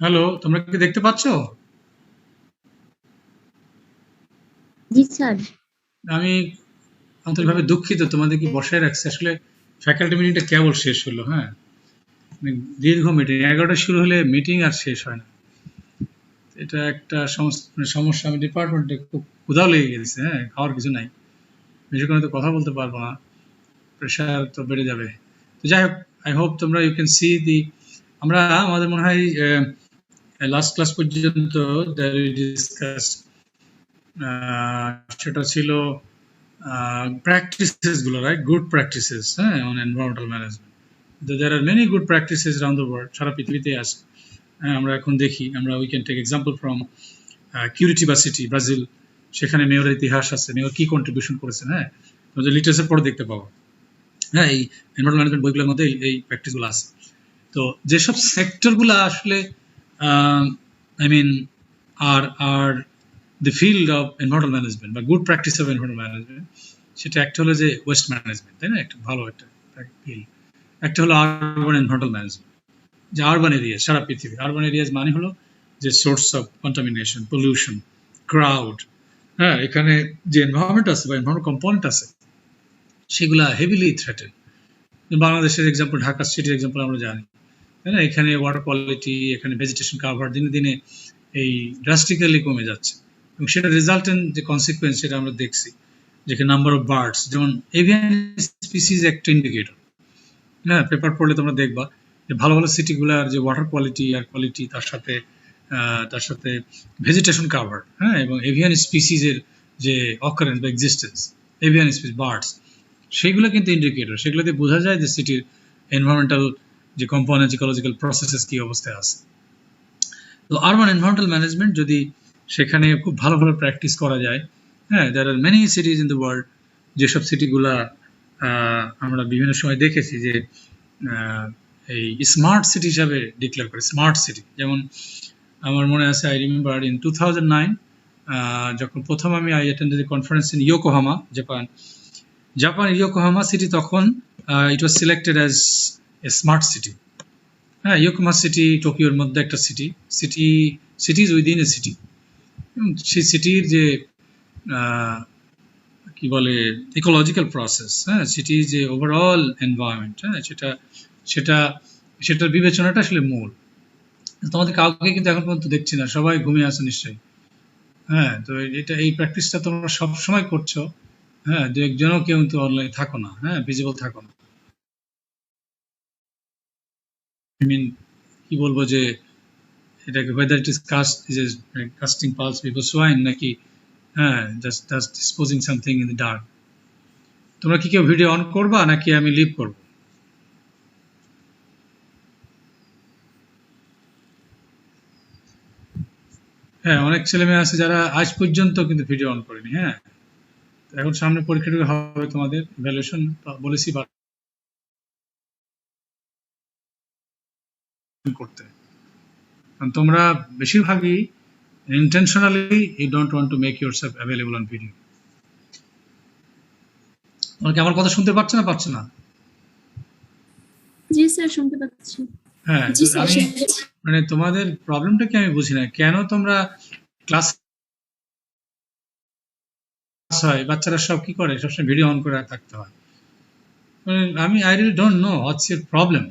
Hello, তোমরা কি দেখতে পাচ্ছ? জি স্যার। আমি আন্তরিকভাবে দুঃখিত তোমাদের কি বসায় রাখছে। আসলে ফ্যাকাল্টি মিটিংটা কেবল শেষ হলো, হ্যাঁ? মানে দীর্ঘ মিটিং, 11টা শুরু হলে মিটিং আর শেষ হয় না। এটা একটা সমস্যা। আমি ডিপার্টমেন্টে খুব ক্ষুধাও লেগে গেছে, হ্যাঁ, খাওয়ার কিছু নাই। বেশিক্ষণ তো কথা বলতে পারবো না, প্রেশার তো বেড়ে যাবে। তো যাই হোক, আই হোপ তোমরা ইউ ক্যান সি দি, আমরা আমাদের মনে হয় লাস্ট ক্লাস পর্যন্ত ডিসকাস, সেটা ছিল practices গুলো, right? Good practices, হ্যাঁ, on environmental management. There are many good practices around the world, সারা পৃথিবীতে আছে। হ্যাঁ, আমরা এখন দেখি, we can take example from Curitiba city, Brazil. সেখানে মেয়রের ইতিহাস আছে, মেয়র কি কন্ট্রিবিউশন করেছেন, হ্যাঁ, তোমাদের লিটারেচার পড়ে দেখতে পাবো। হ্যাঁ, এই এনভায়রনমেন্টাল ম্যানেজমেন্ট বইগুলোর মধ্যে এই প্র্যাকটিসগুলো আছে। তো যেসব সেক্টরগুলো আসলে আই মিন আর আর the field of environmental management বা good practice of environmental management, সেটা একটা হলো যে ওয়েস্ট ম্যানেজমেন্ট, তাই না? একটা ভালো একটা ফিল্ড। একটা হলো আরবান এনভায়রনমেন্টাল ম্যানেজমেন্ট, যে আরবান এরিয়া, সারা পৃথিবী আরবান এরিয়াজ মানে হলো যে source of contamination, pollution, crowd, হ্যাঁ, এখানে যে এনভায়রনমেন্ট আছে বা এনভায়রনমেন্ট কম্পোনেন্ট আছে সেগুলা হেভিলি থ্রেটেড। বাংলাদেশের এক্সাম্পল, ঢাকা সিটির এক্সাম্পল আমরা জানি, তাই না? এখানে ওয়াটার কোয়ালিটি, এখানে ভেজিটেশন কাভার দিনে দিনে এই ড্রাস্টিক্যালি কমে যাচ্ছে, এবং সেটা রেজাল্টেন্ট যে কনসিকুয়েন্স সেটা আমরা দেখছি, যেখানে নাম্বার অফ বার্ডস, যেমন এভিয়ান স্পিসিস একটা ইন্ডিকেটর। হ্যাঁ, পেপার পড়লে তোমরা দেখবা যে ভালো ভালো সিটিগুলার যে ওয়াটার কোয়ালিটি, এয়ার কোয়ালিটি, তার সাথে ভেজিটেশন কাভার, হ্যাঁ, এবং এভিয়ান স্পিসিসের যে অকারেন্স বা এক্সিস্টেন্স, এভিয়ান স্পিসিস বার্ডস, সেগুলো কিন্তু ইন্ডিকেটর। সেগুলোতে বোঝা যায় যে সিটির এনভায়রনমেন্টাল যে কম্পোনেন্ট, ইকোলজিক্যাল প্রসেসেস কি অবস্থায় আছে। তো আরবান এনভায়রনমেন্টাল ম্যানেজমেন্ট যদি সেখানে খুব ভালো ভালো প্র্যাকটিস করা যায়, হ্যাঁ, there are many cities in the world, যেসব সিটিগুলা আমরা বিভিন্ন সময় দেখেছি যে এই স্মার্ট সিটি হিসাবে ডিক্লেয়ার করে, স্মার্ট সিটি। যেমন আমার মনে আছে, আই রিমেম্বার ইন 2009, যখন প্রথম আমি I attended a conference in Yokohama, Japan Yokohama city, তখন it was selected as a smart city. হ্যাঁ, ইয়োকোহামা সিটি টোকিওর মধ্যে একটা সিটিজ উইদিন এ সিটি। সেই সিটির যে কি বলে ইকোলজিক্যাল প্রসেস, হ্যাঁ, সিটির যে ওভারঅল এনভায়রনমেন্ট, হ্যাঁ, সেটা সেটার বিবেচনাটা আসলে মূল। তোমাদের কাউকে কিন্তু এখন পর্যন্ত দেখছি না, সবাই ঘুমিয়ে আছে নিশ্চয়ই। হ্যাঁ, তো এই প্র্যাকটিসটা তোমরা সবসময় করছো। হ্যাঁ, দু একজনও কেউ কিন্তু অনলাইন থাকো না, হ্যাঁ, ভিজিবল থাকো না। আই মিন, কি বলবো যে এটাকে whether it is casting pulse before swine নাকি, হ্যাঁ, just disposing something in the dark। তোমরা কি কেউ ভিডিও অন করবা নাকি আমি লিভ করব? হ্যাঁ, অনেক ছেলে মেয়ে আছে যারা আজ পর্যন্ত কিন্তু ভিডিও অন করেনি। হ্যাঁ, এখন সামনে পরীক্ষাটা হবে, তোমাদের ভ্যালুয়েশন বলেছি করতে। কারণ তোমরা বেশিরভাগই intentionally you don't want to make yourself available on video। তোমরা কি আমার কথা শুনতে পাচ্ছ না পাচ্ছ না? জি স্যার, শুনতে পাচ্ছি। হ্যাঁ, জি স্যার, আমি মানে তোমাদের প্রবলেমটা কি আমি বুঝি না, কেন তোমরা ক্লাস হয় বাচ্চারা সব কি করে, সবসময় ভিডিও অন করে থাকতে হয়। আমি I really don't know what's your problem.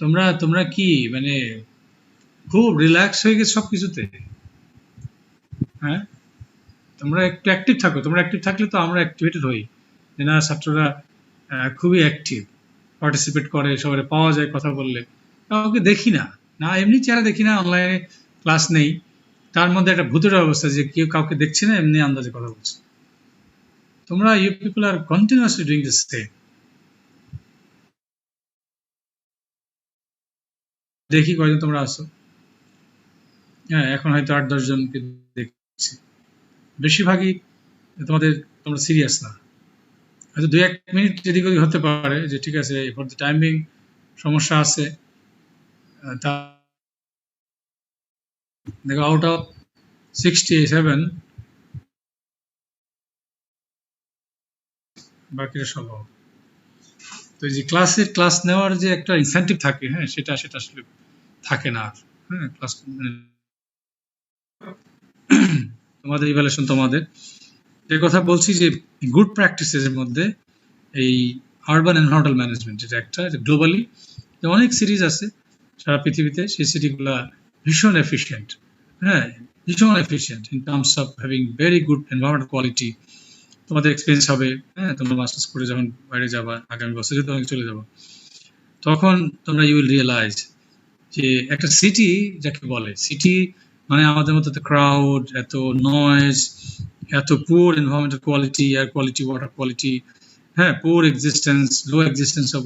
তোমরা কি মানে খুব রিল্যাক্স হয়ে গেছে সবকিছুতে? হ্যাঁ, তোমরা একটু অ্যাক্টিভ থাকো। তোমরা অ্যাক্টিভ থাকলে তো আমরা অ্যাক্টিভেটেড হই, যে না ছাত্ররা খুবই অ্যাক্টিভ, পার্টিসিপেট করে, সবাই পাওয়া যায় কথা বললে। কাউকে দেখি না, না এমনি চেহারা দেখি না, অনলাইনে ক্লাস নেই, তার মধ্যে একটা ভূতের অবস্থা যে কেউ কাউকে দেখছে না, এমনি আন্দাজে কথা বলছে। তোমরা you people are continuously doing this same. দেখি কয়জন তোমরা আসো। হ্যাঁ, এখন হয়তো 8-10 জনকে দেখছি। বেশিরভাগই তোমরা সিরিয়াস না। হয়তো 2-1 মিনিট এদিক ওদিক হতে পারে, যে ঠিক আছে ফর দ্য টাইমিং সমস্যা আছে। তা দেখো, আউট অফ 67 বাকিরা সব out। তো এই যে ক্লাস নেওয়ার যে একটা ইনসেন্টিভ থাকে, হ্যাঁ, সেটা আসলে থাকে না আর। হ্যাঁ, ক্লাস তোমাদের ইভ্যালুয়েশন তোমাদের যে কথা বলছি যে গুড প্র্যাকটিসেস এর মধ্যে এই আরবান এনভায়রনমেন্টাল ম্যানেজমেন্ট এটা একটা গ্লোবালি অনেক সিরিজ আছে সারা পৃথিবীতে, সেই সিটিগুলা ভীষণ এফিশিয়েন্ট, হ্যাঁ ভীষণ efficient in terms of having very good environment quality. তোমাদের এক্সপিরিয়েন্স হবে, হ্যাঁ তোমরা মাস্টার্স করে যখন বাইরে যাবা, আগামী বছর যদি অনেক চলে যাবো, তখন তোমরা ইউ উইল রিয়েলাইজ যে একটা সিটি যাকে বলে, সিটি মানে আমাদের মতো এত ক্রাউড, এত নয়েজ, এত poor environmental quality, air quality, water quality, হ্যাঁ poor existence, low existence of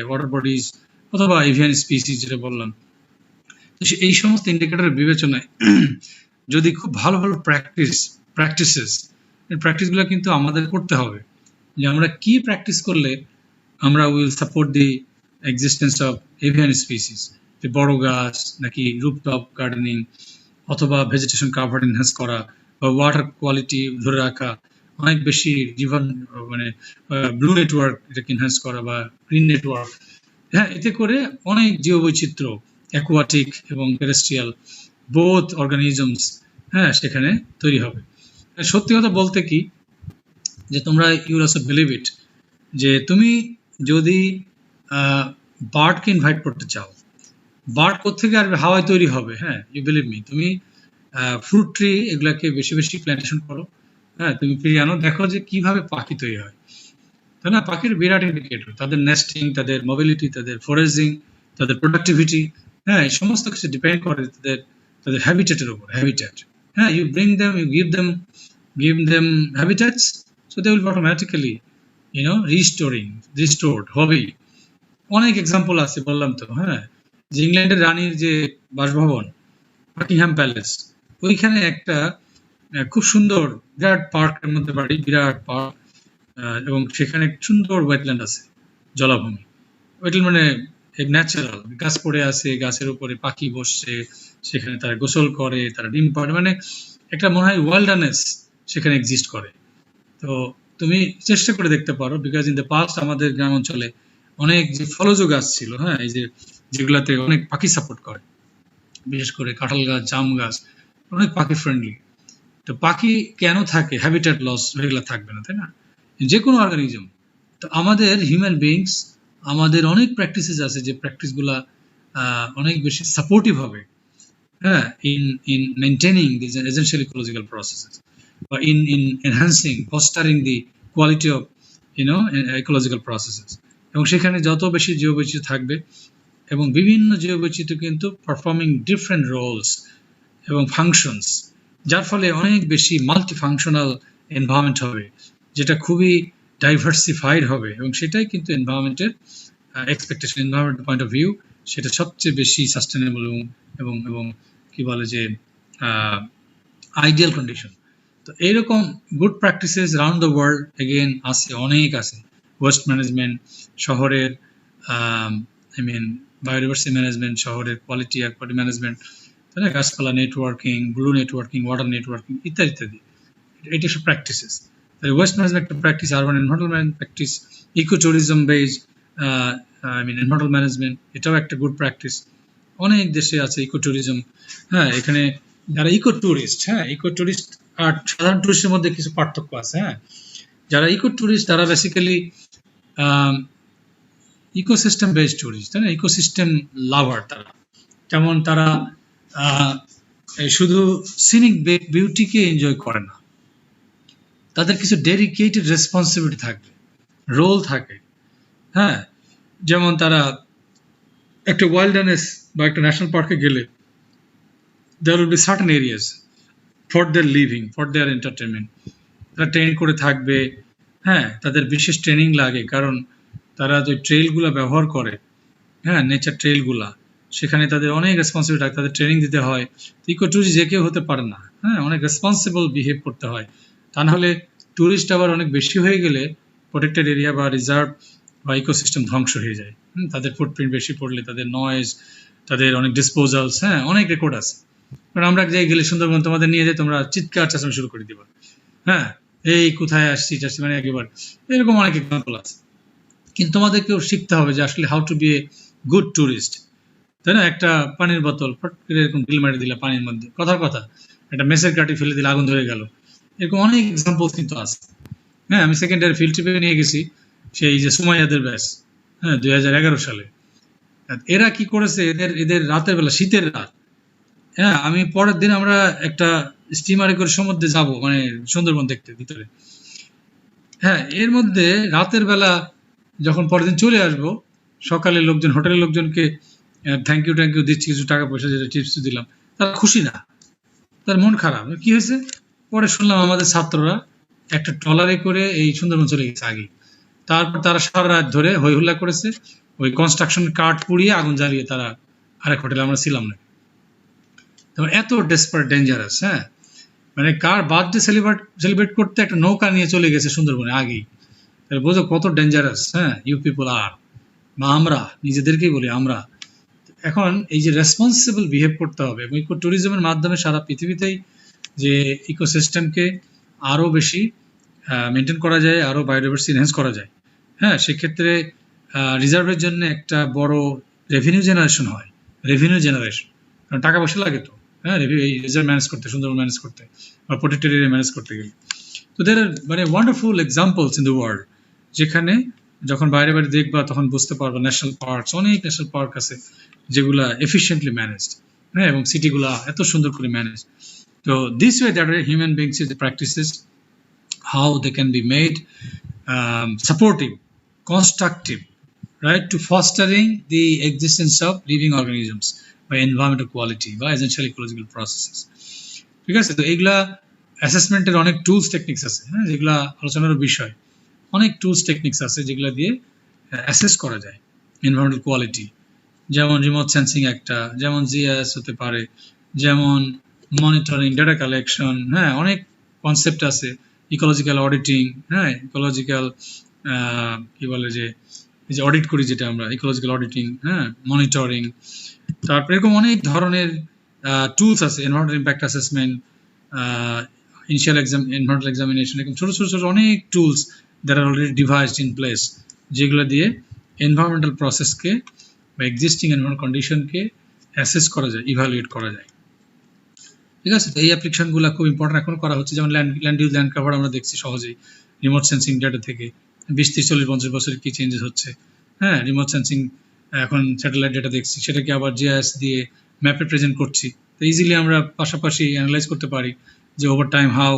water bodies অথবা এভিয়ান স্পিসিস যেটা বললাম। তো এই সমস্ত ইন্ডিকেটরের বিবেচনায় যদি খুব ভালো ভালো প্র্যাকটিসেস প্র্যাকটিসগুলো কিন্তু আমাদের করতে হবে, যে আমরা কি প্র্যাকটিস করলে আমরা will support the existence of avian species, যে বড় গাছ নাকি রুফটপ গার্ডেনিং অথবা ভেজিটেশন কাভার এনহ্যান্স করা বা ওয়াটার কোয়ালিটি ধরে রাখা, অনেক বেশি জীবন মানে ব্লু নেটওয়ার্ক এটাকে এনহ্যান্স করা বা গ্রিন নেটওয়ার্ক, হ্যাঁ এতে করে অনেক জীববৈচিত্র্য অ্যাকুয়াটিক এবং টেরেস্ট্রিয়াল বোথ অর্গানিজমস হ্যাঁ সেখানে তৈরি হবে। সত্যি কথা বলতে কি যে তোমরা ইউ অলসো বিলিভ ইট, যে তুমি যদি বার্ডকে ইনভাইট করতে চাও, বার্ড কোত্থেকে আসবে? হাওয়ায় তৈরি হবে। হ্যাঁ ইউ বিলিভ মি, তুমি ফ্রুট ট্রি এগুলাকে বেশি বেশি প্ল্যান্টেশন করো, হ্যাঁ তুমি ফিরে আনো, দেখো যে কিভাবে পাখি তৈরি হয়, তাই না? পাখির বিরাট ইন্ডিকেটর, তাদের নেস্টিং, তাদের মোবিলিটি, তাদের ফরেজিং, তাদের প্রোডাক্টিভিটি, হ্যাঁ এই সমস্ত কিছু ডিপেন্ড করে তাদের তাদের হ্যাবিটেটের উপর। হ্যাবিটেট, হ্যাঁ you bring them, you give them habitats, so they will automatically restored হবেই। অনেক এক্সাম্পল আছে বললাম তো, হ্যাঁ যে ইংল্যান্ডের রানীর যে বাসভবন বাকিংহাম প্যালেস, ওইখানে একটা খুব সুন্দর বিরাট পার্কের মধ্যে বাড়ি, বিরাট পার্ক, এবং সেখানে সুন্দর ওয়েটল্যান্ড আছে, জলাভূমি। ওয়েটল্যান্ড মানে ন্যাচারাল, গাছ পড়ে আছে, গাছের উপরে পাখি বসছে, সেখানে তারা গোসল করে, তারা ডিম পাড়ে, মানে একটা মনে হয় ওয়াইল্ডারনেস সেখানে এক্সিস্ট করে। তো তুমি চেষ্টা করে দেখতে পারো, বিকজ ইন দ্য পাস্ট আমাদের গ্রাম অঞ্চলে অনেক যে ফলজ গাছ ছিল, হ্যাঁ এই যে যেগুলাতে অনেক পাখি সাপোর্ট করে, বিশেষ করে কাঁঠাল গাছ, জাম গাছ, অনেক পাখি ফ্রেন্ডলি। তো পাখি কেন থাকে? হ্যাবিটেট লস এগুলো থাকবে না, তাই না? যে কোনো অর্গানিজম। তো আমাদের হিউম্যান বিইংস, আমাদের অনেক প্র্যাকটিসেস আছে যে প্র্যাকটিসগুলা অনেক বেশি সাপোর্টিভ হবে, হ্যাঁ in maintaining these essential ecological processes, বা in enhancing, fostering the quality of ecological processes। এবং সেখানে যত বেশি জীববৈচিত্র্য থাকবে, এবং বিভিন্ন জীববৈচিত্র্য কিন্তু পারফর্মিং ডিফারেন্ট রোলস এবং ফাংশনস, যার ফলে অনেক বেশি মাল্টিফাংশনাল এনভায়রনমেন্ট হবে, যেটা খুবই ডাইভার্সিফাইড হবে, এবং সেটাই কিন্তু এনভায়রনমেন্টের expectation, environment point of view, সেটা সবচেয়ে বেশি সাস্টেনেবল এবং এবং কি বলে যে আইডিয়াল কন্ডিশন। তো এইরকম good practices round the world again আছে, অনেক আছে। ওয়েস্ট ম্যানেজমেন্ট, শহরের বায়োডাইভার্সিটি ম্যানেজমেন্ট, শহরের কোয়ালিটি এয়ার কোয়ালিটি ম্যানেজমেন্ট, তাই না, গাছপালা networking, blue networking, water networking ইত্যাদি ইত্যাদি, এটা সব প্র্যাকটিসেস। ওয়েস্ট ম্যানেজমেন্ট একটা practice, urban environment practice, eco tourism based environmental management, এটাও একটা গুড প্র্যাকটিস। অনেক দেশে আছে ইকো ট্যুরিজম, হ্যাঁ এখানে যারা ইকো ট্যুরিস্ট, হ্যাঁ ইকো ট্যুরিস্ট আর সাধারণ ট্যুরিস্টের মধ্যে কিছু পার্থক্য আছে। হ্যাঁ যারা ইকো ট্যুরিস্ট তারা বেসিক্যালি ইকোসিস্টেম বেসড ট্যুরিস্ট, তাই না, ইকোসিস্টেম লাভার তারা। যেমন তারা শুধু সিনিক বিউটিকে এনজয় করে না, তাদের কিছু ডেডিকেটেড রেসপন্সিবিলিটি থাকবে, রোল থাকে। হ্যাঁ যেমন তারা একটা ওয়াইল্ডারনেস বা একটা ন্যাশনাল পার্কে গেলে there will be certain areas for their living, for their entertainment, তারা ট্রেন করে থাকবে। হ্যাঁ তাদের বিশেষ ট্রেনিং লাগে, কারণ তারা যে ট্রেইলগুলো ব্যবহার করে, হ্যাঁ নেচার ট্রেইলগুলা, সেখানে তাদের অনেক রেসপন্সিবিলিটি থাকে, তাদের ট্রেনিং দিতে হয়। ইকো ট্যুরিস্ট যে কেউ হতে পারে না, হ্যাঁ অনেক রেসপন্সিবল বিহেভ করতে হয়, তা নাহলে ট্যুরিস্ট আবার অনেক বেশি হয়ে গেলে প্রোটেক্টেড এরিয়া বা রিজার্ভ বা ইকোসিস্টেম ধ্বংস হয়ে যায়। তাদের ফুটপ্রিন্ট বেশি পড়লে, তাদের নয়েজ, তাদের অনেক ডিসপোজালস, হ্যাঁ অনেক রেকর্ড আছে। কারণ আমরা যে গেলে সুন্দরবন তোমাদের নিয়ে যাই, তোমরা চিৎকার চেঁচানো শুরু করে দিবা, হ্যাঁ এই কোথায় আসছি মানে একেবারে এরকম অনেক এক্সাম্পল আছে। কিন্তু তোমাদেরকেও শিখতে হবে যে আসলে how to be a good tourist, তাই না? একটা পানির বোতল ফট করে এরকম ঢিল মারি দিলা পানির মধ্যে, কথার কথা একটা মেসের কাঠি ফেলে দিলে আগুন ধরে গেল, এরকম অনেক এক্সাম্পল কিন্তু আছে। হ্যাঁ, আমি সেকেন্ডারি ফিল্ড ট্রিপে নিয়ে গেছি সেই যে সুমাইয়াদের ব্যাস, হ্যাঁ 2011 সালে। এরা কি করেছে, এদের এদের রাতের বেলা, শীতের রাত, হ্যাঁ আমি পরের দিন আমরা একটা স্টিমারে করে সমুদ্রে যাব, মানে সুন্দরবন দেখতে ভিতরে। হ্যাঁ, এর মধ্যে রাতের বেলা যখন পরের দিন চলে আসব, সকালে লোকজন, হোটেলের লোকজনকে থ্যাংক ইউ দিচ্ছি, কিছু টাকা পয়সা যেটা টিপস দিলাম, তারা খুশি না, তার মন খারাপ। কি হয়েছে? পরে শুনলাম আমাদের ছাত্ররা একটা ট্রলারে করে এই সুন্দরবন চলে গেছে আগে। তারপর তারা সারা রাত ধরে হই হুল্লা করেছে, ওই কনস্ট্রাকশন কাঠ পুড়িয়ে আগুন জ্বালিয়ে তারা আরেক হোটেলে আমরা ছিলাম না। এত ডেসপারেট, ডেঞ্জারাস। হ্যাঁ, মানে কার বার্থডে সেলিব্রেট করতে একটা নৌকা নিয়ে চলে গেছে সুন্দরবনে আগেই, তাহলে বোঝো কত ডেঞ্জারাস। হ্যাঁ, ইউ পিপল আর, বা আমরা নিজেদেরকেই বলি আমরা। এখন এই যে রেসপন্সিবল বিহেভ করতে হবে, এবং ইকো ট্যুরিজমের মাধ্যমে সারা পৃথিবীতেই যে ইকোসিস্টেমকে আরো বেশি মেনটেন করা যায়, আরো বায়োডাইভার্সিটি এনহ্যান্স করা যায়। হ্যাঁ, সেক্ষেত্রে রিজার্ভের জন্য একটা বড় রেভিনিউ জেনারেশন হয়, কারণ টাকা পয়সা লাগে তো। হ্যাঁ, এই রিজার্ভ ম্যানেজ করতে, সুন্দরবন ম্যানেজ করতে, বা প্রোটেক্টেড এরিয়া ম্যানেজ করতে গেলে। তো দের আর মানে wonderful examples in the world, যেখানে যখন বাইরে বাইরে দেখবা তখন বুঝতে পারবা ন্যাশনাল পার্কস, অনেক ন্যাশনাল পার্ক আছে যেগুলা এফিশিয়েন্টলি ম্যানেজড। হ্যাঁ, এবং সিটিগুলা এত সুন্দর করে ম্যানেজ। তো this way that human beings is practices how they can be made supportive, constructive, right, to fostering the existence of living organisms by environmental quality, by essential ecological processes. ঠিক আছে? তো এইগুলা অ্যাসেসমেন্টের অনেক টুলস টেকনিক্স আছে, হ্যাঁ, যেগুলা আলোচনার বিষয়। অনেক টুলস টেকনিক্স আছে যেগুলা দিয়ে অ্যাসেস করা যায় এনভায়রনমেন্টাল কোয়ালিটি, যেমন রিমোট সেন্সিং একটা, যেমন জিআইএস হতে পারে, যেমন মনিটরিং, ডেটা কালেকশন। হ্যাঁ, অনেক কনসেপ্ট আছে, ইকোলজিক্যাল অডিটিং। হ্যাঁ, ইকোলজিক্যাল কি বলে যে এই যে অডিট করি যেটা আমরা, ইকোলজিক্যাল অডিটিং, হ্যাঁ, মনিটরিং। তারপরে এরকম অনেক ধরনের টুলস আছে, environmental impact assessment, initial environmental examination, এরকম ছোট ছোট ছোট অনেক tools that are already devised in place, যেগুলো দিয়ে এনভায়রনমেন্টাল প্রসেসকে বা এক্সিস্টিং এনভায়রনমেন্টাল কন্ডিশনকে অ্যাসেস করা যায়, ইভ্যালুয়েট করা যায়। ঠিক আছে? তো এই অ্যাপ্লিকেশনগুলো খুব ইম্পর্টেন্ট এখন করা হচ্ছে, যেমন ল্যান্ড ইউজ, ল্যান্ড কভার আমরা দেখছি সহজেই রিমোট সেন্সিং ডেটা থেকে 20, 30, 40, 50 বছরে কি চেঞ্জেস হচ্ছে। হ্যাঁ, রিমোট সেন্সিং এখন স্যাটেলাইট ডেটা দেখছি, সেটাকে আবার জিআইএস দিয়ে ম্যাপে প্রেজেন্ট করছি। তো ইজিলি আমরা পাশাপাশি অ্যানালাইজ করতে পারি যে over time how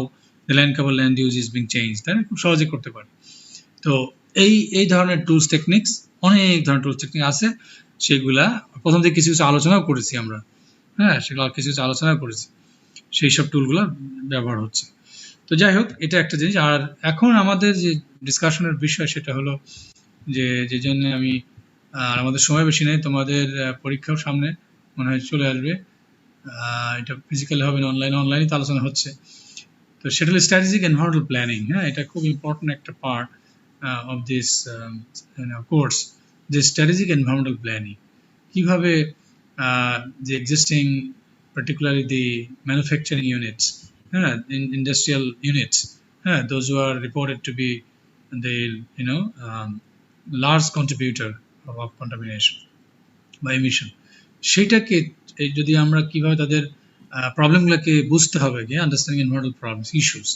the land cover, land use is being change, তাই না? খুব সহজে করতে পারি। তো এই ধরনের টুলস টেকনিক্স, অনেক ধরনের টুলস টেকনিক আছে, সেগুলা প্রথম থেকে কিছু কিছু আলোচনাও করেছি আমরা। হ্যাঁ, সেগুলো কিছু কিছু আলোচনা করেছি, সেই সব টুলগুলো ব্যবহার হচ্ছে। তো যাই হোক, এটা একটা জিনিস। আর এখন আমাদের যে ডিসকাশনের বিষয় সেটা হলো যে জন্য আমি, আর আমাদের সময় বেশি নেই, তোমাদের পরীক্ষাও সামনে মনে হয় চলে আসবে। এটা ফিজিক্যালি হবে না, অনলাইনে তো আলোচনা হচ্ছে। তো সেটা হলো স্ট্র্যাটেজিক এনভায়রনমেন্টাল প্ল্যানিং। হ্যাঁ, এটা খুব ইম্পর্টেন্ট একটা পার্ট অফ দিস কোর্স, যে স্ট্র্যাটেজিক এনভায়রনমেন্টাল প্ল্যানিং কিভাবে the existing, particularly the manufacturing units, industrial units, those who are reported to be the large contributor of contamination by emission, সেটাকে যদি আমরা কিভাবে তাদের প্রবলেমগুলোকে বুঝতে হবে, আন্ডারস্ট্যান্ডিং এনভায়রনমেন্টাল প্রবলেমস, ইস্যুস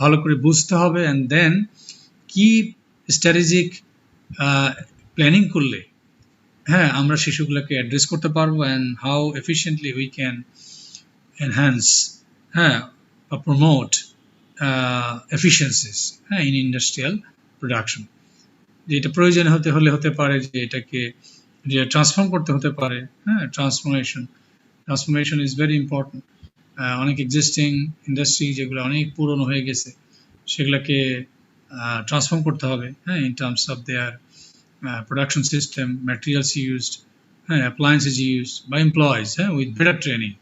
ভালো করে বুঝতে হবে, অ্যান্ড দেন কি স্ট্র্যাটেজিক প্ল্যানিং করলে হ্যাঁ আমরা শিশুগুলোকে অ্যাড্রেস করতে পারবো, and how efficiently we can enhance, হ্যাঁ, বা প্রমোট এফিসিয়েন্সিস, হ্যাঁ, ইন ইন্ডাস্ট্রিয়াল প্রোডাকশন। যেটা প্রয়োজন হতে পারে যে এটাকে ট্রান্সফর্ম করতে হতে পারে। হ্যাঁ, ট্রান্সফরমেশন ইজ ভেরি ইম্পর্টেন্ট। অনেক এক্সিস্টিং ইন্ডাস্ট্রি যেগুলো অনেক পুরনো হয়ে গেছে, সেগুলোকে ট্রান্সফর্ম করতে হবে, হ্যাঁ, in terms of their production system, materials used, appliances used by employees, with better training,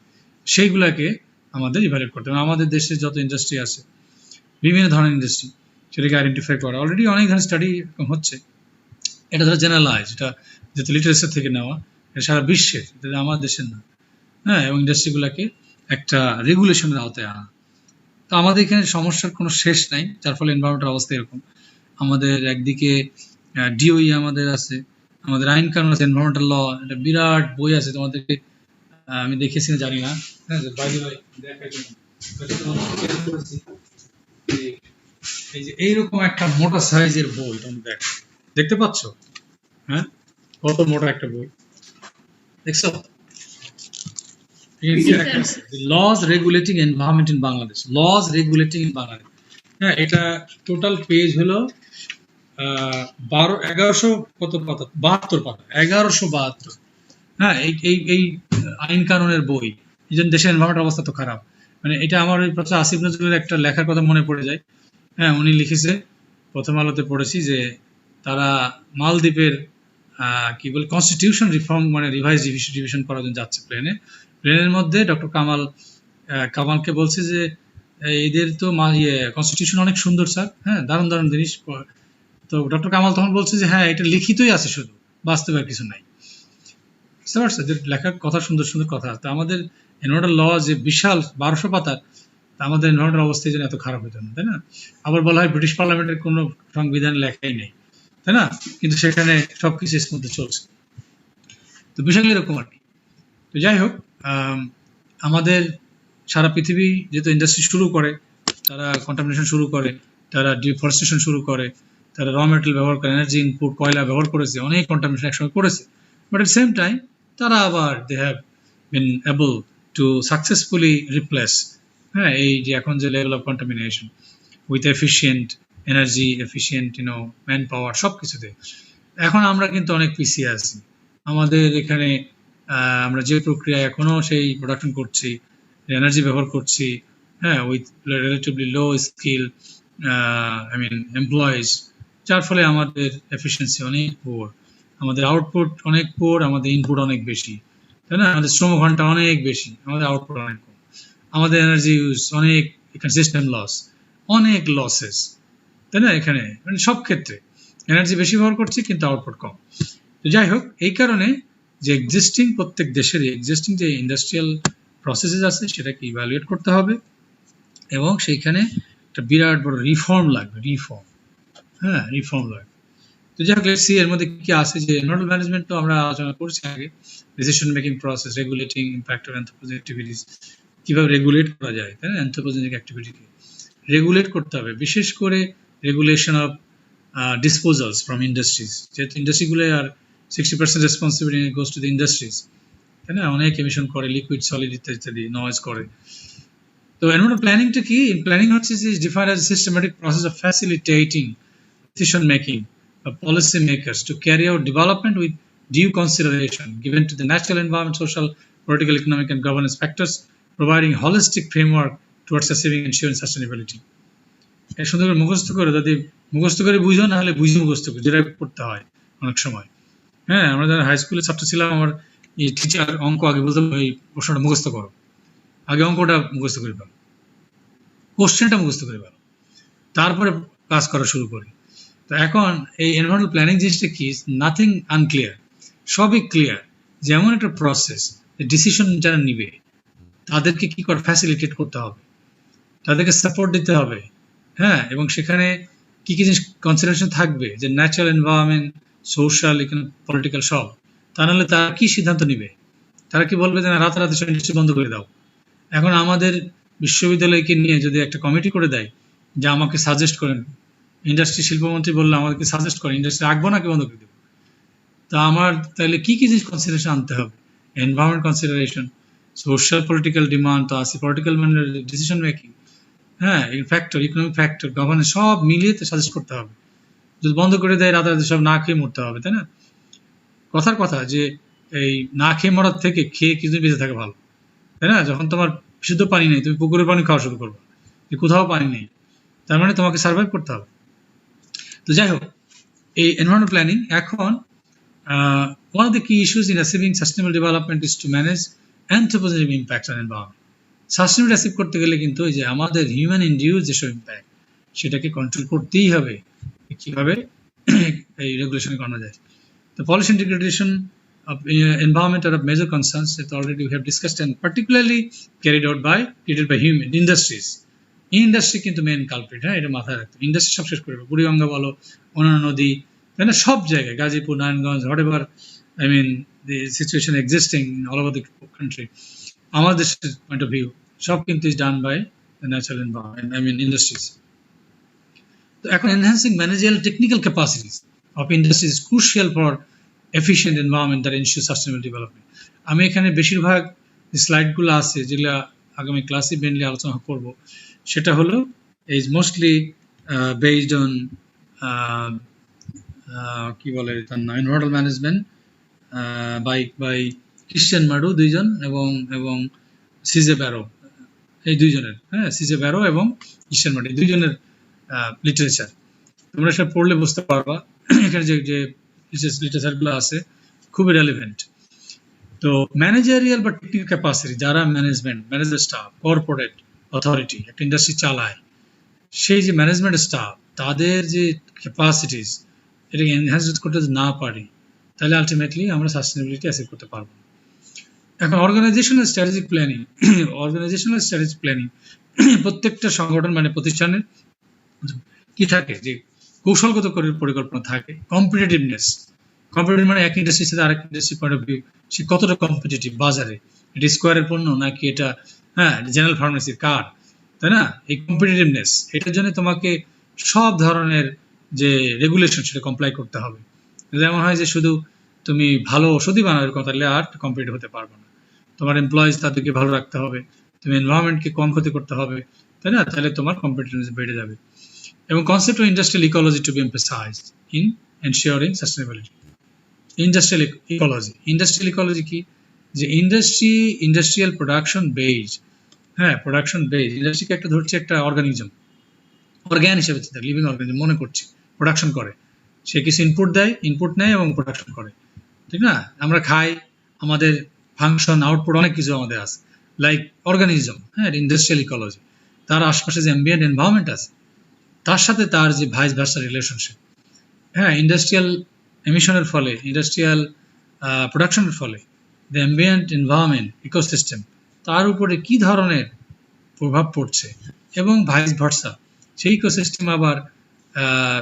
সেইগুলোকে আমাদের ইভ্যালুয়েট করতে হবে। আমাদের দেশে যত ইন্ডাস্ট্রি আছে, বিভিন্ন ধরনের ইন্ডাস্ট্রি, সেটাকে আইডেন্টিফাই করা। অলরেডি অনেক ধরনের স্টাডি হচ্ছে, এটা ধরো জেনারেলাইজ, এটা যেহেতু লিটারেচার থেকে নেওয়া, এটা সারা বিশ্বের, এটা আমার দেশের না। হ্যাঁ, এবং ইন্ডাস্ট্রিগুলোকে একটা রেগুলেশনের আওতায় আনা। তো আমাদের এখানে সমস্যার কোনো শেষ নাই, যার ফলে এনভায়রনমেন্টের অবস্থা এরকম। আমাদের একদিকে ডিওই আমাদের আছে, আমাদের আইন কানুন আছে, এনভায়রনমেন্টাল ল, একটা বিরাট বই আছে তোমাদেরকে, আমি দেখেছি না জানি না, হ্যাঁ বাইরে দেখার জন্য হয়তো তোমাদের share করেছি। এই যে এইরকম একটা মোটা সাইজের বই তোমরা দেখতে পাচ্ছ, হ্যাঁ কত মোটা একটা বই দেখছো? Laws regulating environment in Bangladesh, laws regulating in Bangladesh, হ্যাঁ এটা টোটাল পেজ হলো 1100 কত পাতা, 72 পাতা, 1172। হ্যাঁ এই এই এই আইন কানুনের বই, এই জন্য দেশের এনভায়রনমেন্ট অবস্থা তো খারাপ। মানে এটা আমার ওই প্রফেসর আসিফ নজরুলের একটা লেখার কথা মনে পড়ে যায়। হ্যাঁ উনি লিখেছে, প্রথম আলোতে পড়েছি যে তারা মালদ্বীপের কি বলে কনস্টিটিউশন রিফর্ম মানে রিভাইজ রিভিশন করার জন্য যাচ্ছে প্লেনের মধ্যে ডক্টর কামালকে বলছে যে এদের তো কনস্টিটিউশন অনেক সুন্দর স্যার, হ্যাঁ দারুণ দারুণ জিনিস। তো ডক্টর কামাল তখন বলছে যে হ্যাঁ এটা লিখিতই আছে শুধু, বাস্তবে আর কিছু নাই। বুঝতে পারছো যে লেখার কথা সুন্দর সুন্দর কথা। তো আমাদের এনভায়রনমেন্টাল ল যে বিশাল 1200 পাতার, তা আমাদের এনভায়রনমেন্টাল অবস্থা যেন এত খারাপ হতো না, তাই না? আবার বলা হয় ব্রিটিশ পার্লামেন্টের কোনো সংবিধান লেখাই নেই, তাই না? কিন্তু সেখানে সবকিছু এর মধ্যে চলছে। তো বিষয়গুলো এরকম আর কি। তো যাই হোক, আমাদের সারা পৃথিবী যেহেতু ইন্ডাস্ট্রি শুরু করে, তারা কন্টামিনেশন শুরু করে, তারা ডিফরেস্টেশন শুরু করে, তারা র মেটেরিয়াল ব্যবহার করে, এনার্জি ইনপুট কয়লা ব্যবহার করেছে, অনেক কন্টামিনেশন একসঙ্গে করেছে। বাট এট সেম টাইম তারা আবার they have been able to successfully replace, হ্যাঁ এই যে এখন যে level of contamination with efficient energy, efficient man power, সব কিছুতে এখন আমরা কিন্তু অনেক পিছিয়ে আছি। আমাদের এখানে আমরা যে প্রক্রিয়া এখনো সেই প্রোডাকশন করছি, এনার্জি ব্যবহার করছি, হ্যাঁ with relatively low skill employees, যার ফলে আমাদের এফিসিয়েন্সি অনেক পোর, আমাদের আউটপুট অনেক পোর, আমাদের ইনপুট অনেক বেশি, তাই না? আমাদের শ্রম ঘন্টা অনেক বেশি, আমাদের আউটপুট অনেক কম, আমাদের এনার্জি ইউজ অনেক, এখানে সিস্টেম লস, অনেক লসেস, তাই না? এখানে মানে সব ক্ষেত্রে এনার্জি বেশি ব্যবহার করছি কিন্তু আউটপুট কম। তো যাই হোক, এই কারণে যে এক্সিস্টিং প্রত্যেক দেশের এক্সিস্টিং যে ইন্ডাস্ট্রিয়াল প্রসেসেস আছে সেটাকে ইভ্যালুয়েট করতে হবে, এবং সেইখানে একটা বিরাট বড় রিফর্ম লাগবে, রিফর্ম লাগবে। তো যাই হোক, লেটস সি এর মধ্যে কি আছে। যে এনভায়রনমেন্টাল ম্যানেজমেন্ট তো আমরা আলোচনা করছি আগে, decision making process, regulating impact of anthropogenic activities, কিভাবে রেগুলেট করা যায়, তাই না? অ্যানথ্রোপোজেনিক অ্যাক্টিভিটিকে রেগুলেট করতে হবে, বিশেষ করে regulation of disposals from industries, যেহেতু ইন্ডাস্ট্রিগুলো আর 60% responsibility goes to the industries, তাই না? অনেক এমিশন করে, লিকুইড সলিড ইত্যাদি নয়েজ করে। তো এনভায়রনমেন্টাল প্ল্যানিংটা কি? প্ল্যানিং হচ্ছে যে defined as a systematic process of facilitating decision making of policy makers to carry out development with due consideration given to the natural environment, social, political, economic and governance factors, providing holistic framework towards achieving and ensuring sustainability. এই সুন্দর করে মুখস্থ করে, যদি মুখস্থ করে বুঝো, না হলে বুঝে মুখস্থ করে, যেটা পড়তে হয় অনেক সময়। হ্যাঁ আমরা যারা হাই স্কুলের ছাত্র ছিলাম, আমার এই টিচার অঙ্ক আগে বলতাম এই প্রশ্নটা মুখস্থ করো, আগে অঙ্কটা মুখস্থ করে ফেলো, কোশ্চেনটা মুখস্থ করে ফেলো, তারপরে ক্লাস করা শুরু করি। তো এখন এই এনভায়রনমেন্টাল প্ল্যানিং জিনিসটা কি? নাথিং আনক্লিয়ার, সবই ক্লিয়ার। যেমন একটা প্রসেস, ডিসিশন যারা নিবে তাদেরকে কি করে ফ্যাসিলিটেট করতে হবে, তাদেরকে সাপোর্ট দিতে হবে, হ্যাঁ, এবং সেখানে কি কি জিনিস কনসিডারেশন থাকবে, যে natural environment, social, economic, political, সব। তা নাহলে তারা কি সিদ্ধান্ত নিবে? তারা কি বলবে যে না রাতারাতি সব ইন্ডাস্ট্রি বন্ধ করে দাও? এখন আমাদের বিশ্ববিদ্যালয়কে নিয়ে যদি একটা কমিটি করে দেয় যে আমাকে সাজেস্ট করেন, ইন্ডাস্ট্রি শিল্পমন্ত্রী বললো আমাদেরকে সাজেস্ট করেন ইন্ডাস্ট্রি রাখবো নাকি বন্ধ করে দেবো, তা আমার তাহলে কি কি জিনিস কনসিডারেশন আনতে হবে? Environment consideration, social political demand তো আছে, পলিটিক্যাল মানে ডিসিশন মেকিং, হ্যাঁ ফ্যাক্টর, ইকোনমিক ফ্যাক্টর, গভর্নেন্স, সব মিলিয়ে তো সাজেস্ট করতে হবে। যদি বন্ধ করে দেয় রাতারাতি সব না খেয়ে মরতে হবে, তাই না? কথার কথা যে এই না খেয়ে মরার থেকে খেয়ে কিছুদিন বেঁচে থাকা ভালো, তাই না? যখন তোমার বিশুদ্ধ পানি নেই, তুমি পুকুরের পানি খাওয়া শুরু করবে, কোথাও পানি নেই, তার মানে তোমাকে সার্ভাইভ করতে হবে। তো যাই হোক, এই এনভায়রনমেন্ট প্ল্যানিং এখন one of the key issues in achieving sustainable development is to manage anthropogenic impacts on environment. Sustainable achieve করতে গেলে কিন্তু এই যে আমাদের হিউম্যান ইনডিউস যেসব ইম্প্যাক্ট, সেটাকে কন্ট্রোল করতেই হবে। কিভাবে এই রেগুলেশন করা যায়? The policy integration of environment are of major concerns that already we have discussed and particularly created by human industries. Industry কিন্তু মেন কালপ্রিট, হ্যাঁ এটা মাথায় রাখতে। ইন্ডাস্ট্রি সব শেষ করবে, বুড়িগঙ্গা বলো, অন্যান্য নদী, তাই না? সব জায়গায় Gazipur, Narayanganj, whatever I mean the situation existing all over the country, আমাদের দেশের পয়েন্ট অফ ভিউ সব কিন্তু is done by the natural environment, I mean industries. তো এখন enhancing managerial technical capacities of industries is crucial for efficient environment that ensure sustainable development. আমি এখানে বেশিরভাগ যে স্লাইডগুলো আছে যেগুলো আগামী ক্লাসে মেনলি আলোচনা করব, সেটা হলো ইজ মোস্টলি বেসড অন কি বলে তার নাম, এনভায়রনমেন্টাল ম্যানেজমেন্ট বাই ক্রিশ্চিয়ান মাডু দুইজন এবং সিজে ব্যারো, এই দুইজনের, হ্যাঁ, সিজে ব্যারো এবং ক্রিশ্চিয়ান মাডু দুইজনের লিটারেচার তোমরা সব পড়লে বুঝতে পারবা এখানে যে লিটারেচারগুলো আছে খুবই রেলিভেন্ট। তো ম্যানেজারিয়াল বা টেকনিক্যাল ক্যাপাসিটি, যারা ম্যানেজার স্টাফ, কর্পোরেট অথরিটি একটা ইন্ডাস্ট্রি চালায়, সেই যে ম্যানেজমেন্ট স্টাফ তাদের যে ক্যাপাসিটিস এটাকে এনহ্যান্স করতে না পারি, তাহলে আলটিমেটলি আমরা সাস্টেনেবিলিটি অ্যাচিভ করতে পারবো। এখন অর্গানাইজেশনাল স্ট্র্যাটেজিক প্ল্যানিং প্রত্যেকটা সংগঠন মানে প্রতিষ্ঠানের কি থাকে, যে কৌশলগত পরিকল্পনা থাকে। কম্পিটিটিভ মানে এক ইন্ডাস্ট্রির সাথে আরেক ইন্ডাস্ট্রি পয়েন্ট অফ ভিউ, সে কতটা কম্পিটিটিভ বাজারে, এটা স্কোয়ারের পণ্য নাকি এটা জেনারেল ফার্মেসির কার্ড, তাই না? এই কম্পিটিটিভনেস, এটার জন্য তোমাকে সব ধরনের যে রেগুলেশন সেটা কমপ্লাই করতে হবে। যেমন হয় যে শুধু তুমি ভালো ওষুধই বানাবে কথা, তাহলে আর কম্পিটিটিভ হতে পারবে না। তোমার এমপ্লয়িজ তাদেরকে ভালো রাখতে হবে, তুমি এনভায়রনমেন্টকে কম ক্ষতি করতে হবে, তাই না? তাহলে তোমার কম্পিটিটিভনেস বেড়ে যাবে। এবং concept of industrial ecology to be emphasised in ensuring sustainability. Industrial ecology কি, যে industrial production base, production base ইন্ডাস্ট্রিকে একটা ধরছে একটা অর্গানিজম, অর্গ্যান হিসেবে লিভিং অর্গানিজম মনে করছি, প্রোডাকশন করে, সে কিছু ইনপুট নেয় এবং প্রোডাকশন করে, ঠিক না? আমরা খাই, আমাদের ফাংশন আউটপুট অনেক কিছু আমাদের আছে, লাইক অর্গানিজম, ইন্ডাস্ট্রিয়াল ইকোলজি। তার আশপাশে যে অ্যাম্বিয়েন্ট এনভায়রনমেন্ট আছে তার সাথে তার যে ভাইস ভার্সা রিলেশনশিপ, ইন্ডাস্ট্রিয়াল এমিশনের ফলে, ইন্ডাস্ট্রিয়াল প্রোডাকশনের ফলে দ্য অ্যাম্বিয়েন্ট এনভায়রনমেন্ট ইকোসিস্টেম তার উপরে কি ধরনের প্রভাব পড়ছে, এবং ভাইস ভার্সা সেই ইকোসিস্টেম আবার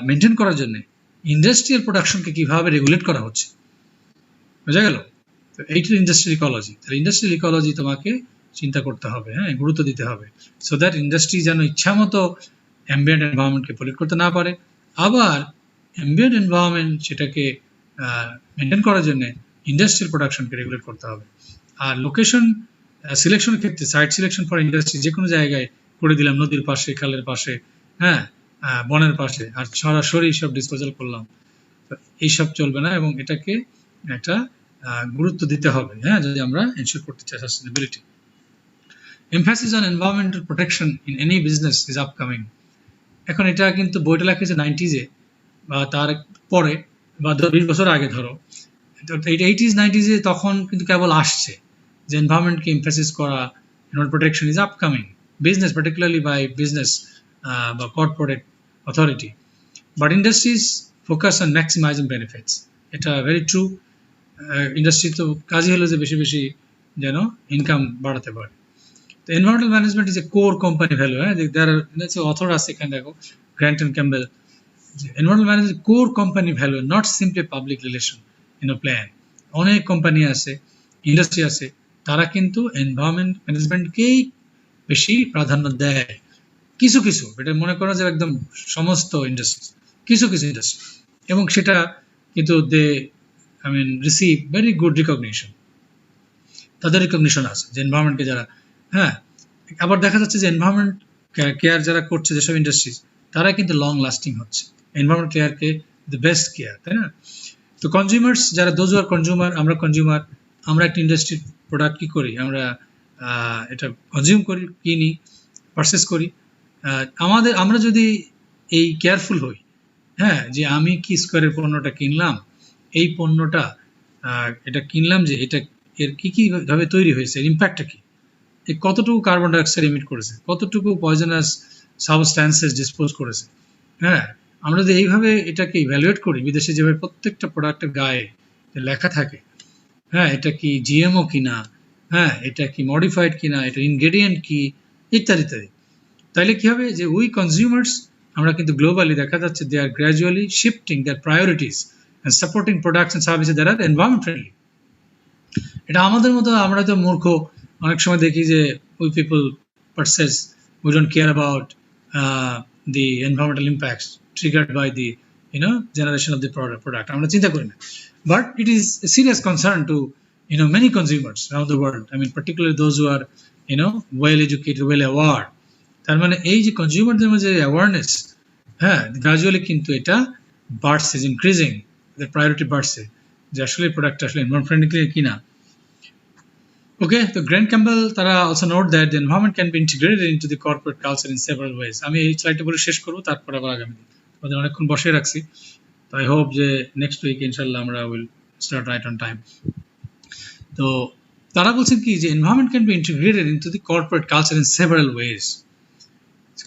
মেনটেন করার জন্য ইন্ডাস্ট্রিয়াল প্রোডাকশনকে কিভাবে রেগুলেট করা হচ্ছে, বোঝা গেল? তো এইটা ইন্ডাস্ট্রিয়াল ইকোলজি। তাহলে ইন্ডাস্ট্রিয়াল ইকোলজি তোমাকে চিন্তা করতে হবে, গুরুত্ব দিতে হবে, সো দ্যাট ইন্ডাস্ট্রি যেন ইচ্ছা মতো অ্যাম্বিয়েন্ট এনভায়রনমেন্টকে পলিউট করতে না পারে, আবার অ্যাম্বিয়েন্ট এনভায়রনমেন্ট সেটাকে মেনটেন করার জন্য ইন্ডাস্ট্রিয়াল প্রোডাকশনকে রেগুলেট করতে হবে। আর লোকেশন সিলেকশনের ক্ষেত্রে সাইট সিলেকশন ফর ইন্ডাস্ট্রি যে কোনো জায়গায় করে দিলাম, নদীর পাশে, খালের পাশে, বনের পাশে, আর সরাসরি সব ডিসপোজাল করলাম, এইসব চলবে না, এবং এটাকে একটা গুরুত্ব দিতে হবে, যদি আমরা এনশিওর করতে চাই sustainability. Emphasis on environmental protection in any business is upcoming. এখন এটা কিন্তু বইটা লেখা হয়েছে 90s বা তার পরে, বা 20 বছর আগে ধরো, 80s 90s তখন কিন্তু কেবল আসছে যে এনভায়রনমেন্টকে এমফাসিস করা, environment protection is upcoming business, particularly by business বা corporate authority, but industries focus on maximising benefits. এটা ভেরি ট্রু। ইন্ডাস্ট্রি তো কাজই হলো যে বেশি বেশি যেন ইনকাম বাড়াতে পারে। তো environmental management is a core company value. Author আছে এখানে, দেখো, Grant and Campbell. Environmental management core company value, not simply public relation plan. অনেক কোম্পানি আছে, ইন্ডাস্ট্রি আছে, তারা কিন্তু এনভায়রনমেন্ট ম্যানেজমেন্টকেই বেশি প্রাধান্য দেয়। কিছু কিছু, এটা মনে করো যে একদম সমস্ত ইন্ডাস্ট্রি, কিছু কিছু ইন্ডাস্ট্রি, এবং সেটা কিন্তু they receive very good recognition, তাদের রিকগনিশন আছে যে এনভায়রনমেন্টকে যারা, আবার দেখা যাচ্ছে যে এনভায়রনমেন্ট কেয়ার যারা করছে যেসব ইন্ডাস্ট্রিজ, তারা কিন্তু লং লাস্টিং হচ্ছে, এনভায়রনমেন্ট কেয়ারকে দ্য বেস্ট কেয়ার, তাই না? তো কনজিউমার্স যারা, দোজ আর কনজিউমার, আমরা কনজিউমার, আমরা একটা ইন্ডাস্ট্রির প্রোডাক্ট কি করি, আমরা এটা কনজিউম করি, কিনি, পারচেস করি। আমরা যদি এই কেয়ারফুল হই, যে আমি কি স্কোয়ারের পণ্যটা কিনলাম, এই পণ্যটা এটা কিনলাম যে এটা এর কি কি ভাবে তৈরি হয়েছে, ইম্প্যাক্টটা কি, কতটুকু কার্বন ডাইঅক্সাইড এমিট করেছে, কতটুকু পয়জনাস সাবস্ট্যান্সেস ডিসপোজ করেছে, আমরা যদি এইভাবে এটাকে ইভ্যালুয়েট করি, বিদেশে যেভাবে প্রত্যেকটা প্রোডাক্টের গায়ে লেখা থাকে, এটা কি জিএমও কিনা, এটা কি মডিফাইড কিনা, এটা ইনগ্রেডিয়েন্ট কি, ইত্যাদি ইত্যাদি, তাইলে কি হবে যে উই কনজিউমার্স আমরা কিন্তু গ্লোবালি দেখা যাচ্ছে they are gradually shifting their priorities and supporting products and services that are environment friendly. এটা আমাদের মতো, আমরা তো মূর্খ, অনেক সময় দেখি যে we people perceive we don't care about the environmental impacts triggered by the generation of the product. আমরা চিন্তা করি না, but it is a serious concern to many consumers around the world. I mean particularly those who are well educated, well aware. তার মানে এই যে কনজিউমারদের মধ্যে awareness, হ্যাঁ, গ্রাজুয়ালি কিন্তু এটা বাড়ছে, ইজ ইনক্রিজিং, their priority বাড়ছে যে আসলে প্রোডাক্ট আসলে এনভায়রনমেন্ট ফ্রেন্ডলি কিনা। ওকে, তো গ্র্যান্ড ক্যাম্বেল তারা also note that the environment can be integrated into the corporate culture in several ways. আমি এই স্লাইডটা বলে শেষ করবো, তারপর আবার আগামী দিন আমাদের অনেকক্ষণ বসে রাখছি, তো আই হোপ যে নেক্সট উইক ইনশাল্লাহ আমরা will start right on time. তো তারা বলছেন কি যে environment can be integrated into the corporate culture in several ways.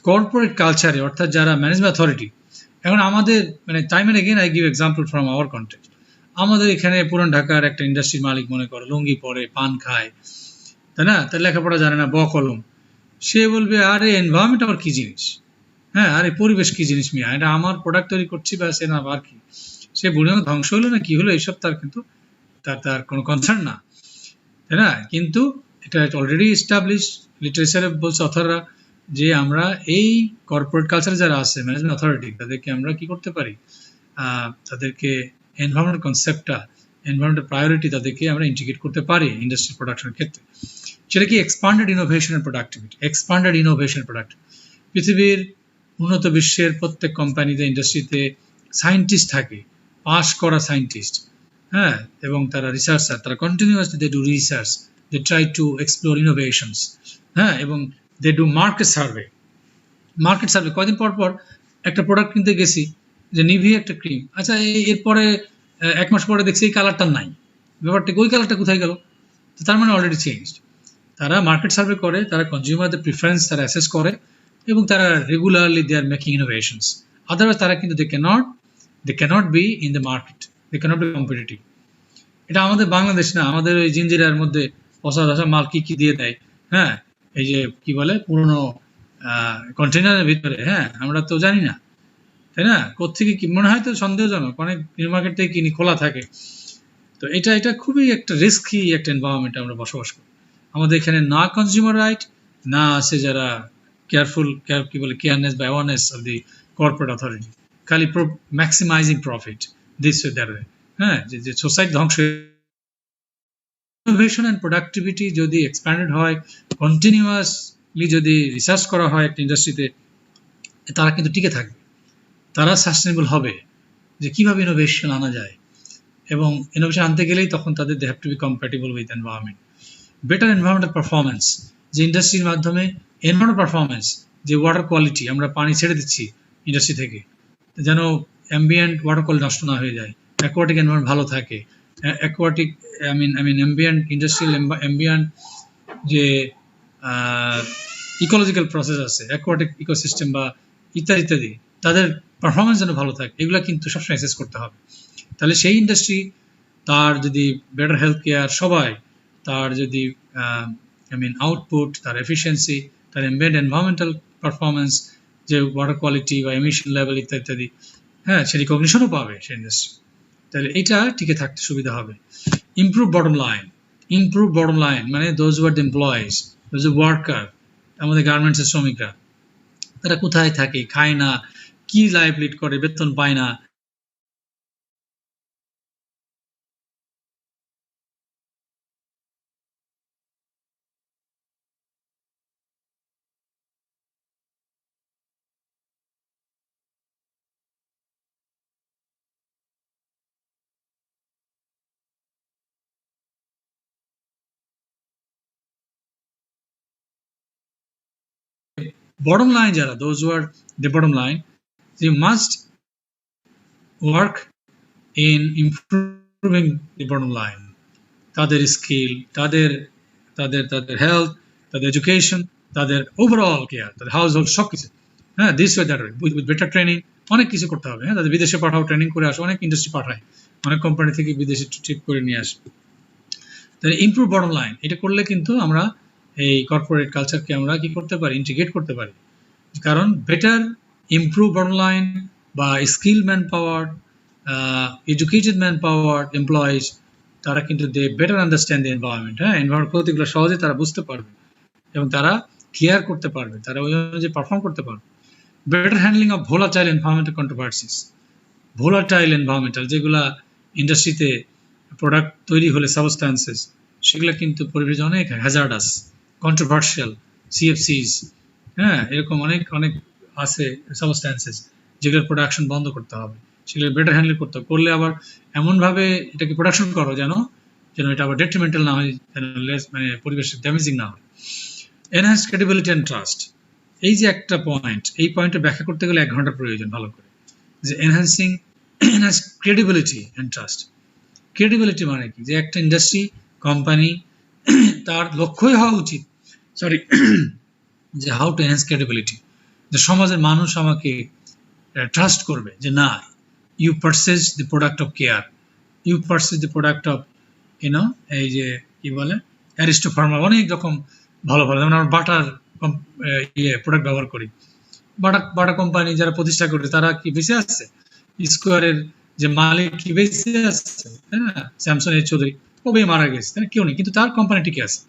Corporate কালচারে অর্থাৎ যারা ম্যানেজমেন্ট অথরিটি, এখন আমাদের মানে time and again I give example from our context. আমাদের এখানে পুরান ঢাকার একটা ইন্ডাস্ট্রির মালিক মনে করো লুঙ্গি পরে, পান খায়, তাই না, তার লেখাপড়া জানে না, কলম, সে বলবে আরে এনভায়রনমেন্ট আমার কি জিনিস, হ্যাঁ, আরে পরিবেশ কি জিনিস মিয়া, এটা আমার প্রোডাক্ট তৈরি করছি বা সে না আর কি, সে বুড়ি ধ্বংস হলো না কি হলো এইসব তার কিন্তু তার কোনো কনসার্ন না, তাই না। কিন্তু এটা অলরেডি এস্টাবলিশ, লিটারেচারে বলছে অথররা যে আমরা এই কর্পোরেট কালচার যারা আছে ম্যানেজমেন্ট অথরিটি, তাদেরকে আমরা কি করতে পারি, তাদেরকে এনভায়রনমেন্ট কনসেপ্টটা, এনভায়রনমেন্টের প্রায়োরিটি তাদেরকে আমরা ইন্টিগ্রেট করতে পারি ইন্ডাস্ট্রি প্রোডাকশনের ক্ষেত্রে। সেটা কি expanded innovation and productivity. Expanded innovation and productivity, পৃথিবীর উন্নত বিশ্বের প্রত্যেক কোম্পানিতে, ইন্ডাস্ট্রিতে সায়েন্টিস্ট থাকে, পাস করা সায়েন্টিস্ট, হ্যাঁ, এবং তারা রিসার্চার, তারা continuously they do research, they try to explore innovations, হ্যাঁ, এবং they do market survey. Market survey কয়দিন পর পর একটা প্রোডাক্ট কিনতে গেছি, যে নিভিয়া একটা ক্রিম, আচ্ছা এরপরে 1 মাস পরে দেখছি এই কালারটা নাই, ব্যাপারটা ওই কালারটা কোথায় গেল, তো তার মানে অলরেডি চেঞ্জড। তারা মার্কেট সার্ভে করে, তারা কনজিউমারদের প্রিফারেন্স তারা অ্যাসেস করে, এবং তারা regularly they are making innovations. Otherwise তারা কিন্তু they can't be in the market, they can't be competitive. এটা আমাদের বাংলাদেশ না, আমাদের ওই জিঞ্জিরার মধ্যে পচা ধসা মাল কি কি দিয়ে দেয়, হ্যাঁ, এই যে কি বলে পুরোনো কন্টেনারের ভিতরে, হ্যাঁ, আমরা তো জানি না, তাই না, কোথেকে কি মনে হয় তো সন্দেহজনক, অনেক নিউ মার্কেট থেকে কিনি খোলা থাকে। তো এটা খুবই একটা রিস্কি একটা এনভায়রনমেন্টে আমরা বসবাস করি। আমাদের এখানে না কনজিউমার রাইট, না আছে যারা কি বলে কেয়ারনেস বা awareness of the corporate authority, খালি maximising profit this way that way, হ্যাঁ, যে সোসাইটি ধ্বংস। ইনোভেশন অ্যান্ড প্রোডাক্টিভিটি যদি এক্সপ্যান্ডেড হয়, কন্টিনিউয়াসলি যদি রিসার্চ করা হয় একটা ইন্ডাস্ট্রিতে, তারা কিন্তু টিকে থাকবে, তারা সাস্টেনেবল হবে, যে কিভাবে ইনোভেশন আনা যায়, এবং ইনোভেশন আনতে গেলেই তখন তাদের they have to be compatible with environment. Better environmental performance, যে ইন্ডাস্ট্রির মাধ্যমে এনভায়রনমেন্টাল পারফরমেন্স, যে ওয়াটার কোয়ালিটি, আমরা পানি ছেড়ে দিচ্ছি ইন্ডাস্ট্রি থেকে, যেন অ্যাম্বিয়েন্ট ওয়াটার কোয়ালিটি নষ্ট না হয়ে যায়, অ্যাকোয়াটিক এনভায়রনমেন্ট ভালো থাকে, aquatic I mean ambient, industrial ambient যে ইকোলজিক্যাল প্রসেস আছে, অ্যাকোয়াটিক ইকোসিস্টেম বা ইত্যাদি ইত্যাদি, তাদের পারফরমেন্স যেন ভালো থাকে, এগুলো কিন্তু সবসময় অ্যাসেস করতে হবে। তাহলে সেই ইন্ডাস্ট্রি তার যদি বেটার হেলথ কেয়ার, সবাই তার যদি আউটপুট, তার এফিসিয়েন্সি, তার এনভায়রনমেন্টাল পারফরমেন্স, যে ওয়াটার কোয়ালিটি বা এমিশন লেভেল ইত্যাদি ইত্যাদি, হ্যাঁ, সে রিকগনিশনও পাবে সেই ইন্ডাস্ট্রি, তাহলে এইটা টিকে থাকতে সুবিধা হবে। ইমপ্রুভ বটম লাইন মানে those were the employees, those worker, আমাদের গার্মেন্টসের শ্রমিকরা, তারা কোথায় থাকে, খায় না, কি লাইফ লিড করে, বেতন পায় না, bottom line যারা, those who are the bottom line, they must work in improving the bottom line, তাদের স্কিল, তাদের হেলথ, তাদের এডুকেশন, তাদের ওভারঅল কেয়ার, তাদের হাউস হোল্ড সবকিছু, হ্যাঁ, this way that way, with better training, অনেক কিছু করতে হবে, হ্যাঁ, তাদের বিদেশে পাঠাও, ট্রেনিং করে আসো, অনেক ইন্ডাস্ট্রি পাঠায়, অনেক কোম্পানি থেকে বিদেশে ট্রিপ করে নিয়ে আসে। তাহলে ইমপ্রুভ বটম লাইন, এটা করলে কিন্তু আমরা এই কর্পোরেট কালচারকে আমরা কি করতে পারি, ইন্টিগ্রেট করতে পারি, কারণ বেটার ইমপ্রুভ বটম লাইন বা skill man power, educated man power employees, তারা কিন্তু দে বেটার আন্ডারস্ট্যান্ড দ্য এনভায়রনমেন্ট। হ্যাঁ, এনভায়রনমেন্ট ক্ষতিগুলো সহজে তারা বুঝতে পারবে এবং তারা ক্লিয়ার করতে পারবে, তারা ওই অনুযায়ী পারফর্ম করতে পারবে। Better handling of volatile environmental controversies, volatile environmental যেগুলা ইন্ডাস্ট্রিতে প্রোডাক্ট তৈরি হলে সাবস্ট্যান্সেস, সেগুলো কিন্তু পরিবেশে অনেক হ্যাজার্ডাস, কন্ট্রোভার্সিয়াল, সিএফসিস, হ্যাঁ, এরকম অনেক অনেক আছে সাবস্ট্যান্সেস যেগুলোর প্রোডাকশন বন্ধ করতে হবে, সেগুলো বেটার হ্যান্ডেল করতে হবে। করলে আবার এমনভাবে এটাকে প্রোডাকশন করো যেন যেন এটা আবার ডেট্রিমেন্টাল না হয়, যেন মানে পরিবেশের ড্যামেজিং না হয়। এনহ্যান্স ক্রেডিবিলিটি অ্যান্ড ট্রাস্ট, এই যে একটা পয়েন্ট, এই পয়েন্টে ব্যাখ্যা করতে গেলে 1 ঘন্টা প্রয়োজন ভালো করে। যে enhance credibility and trust, credibility মানে কি, যে একটা ইন্ডাস্ট্রি কোম্পানি তার লক্ষ্যই হওয়া উচিত, সরি, যে হাউ টু এনহ্যান্স ক্রেডিবিলিটি, যে সমাজের মানুষ আমাকে ট্রাস্ট করবে যে না, you purchase the product of care, you purchase the product of you know, এই যে কি বলে অ্যারিস্টো ফার্মা, অনেক রকম ভালো ভালো, যেমন আমরা বাটার প্রোডাক্ট ব্যবহার করি, বাটা কোম্পানি যারা প্রতিষ্ঠা করে তারা কি বেঁচে আছে? স্কোয়ারের যে মালিক কি বেঁচে আছে? হ্যাঁ, স্যামসং এর চৌধুরী কবে মারা গেছে, তাই কেউ নেই, কিন্তু তার কোম্পানি টিকে আছে।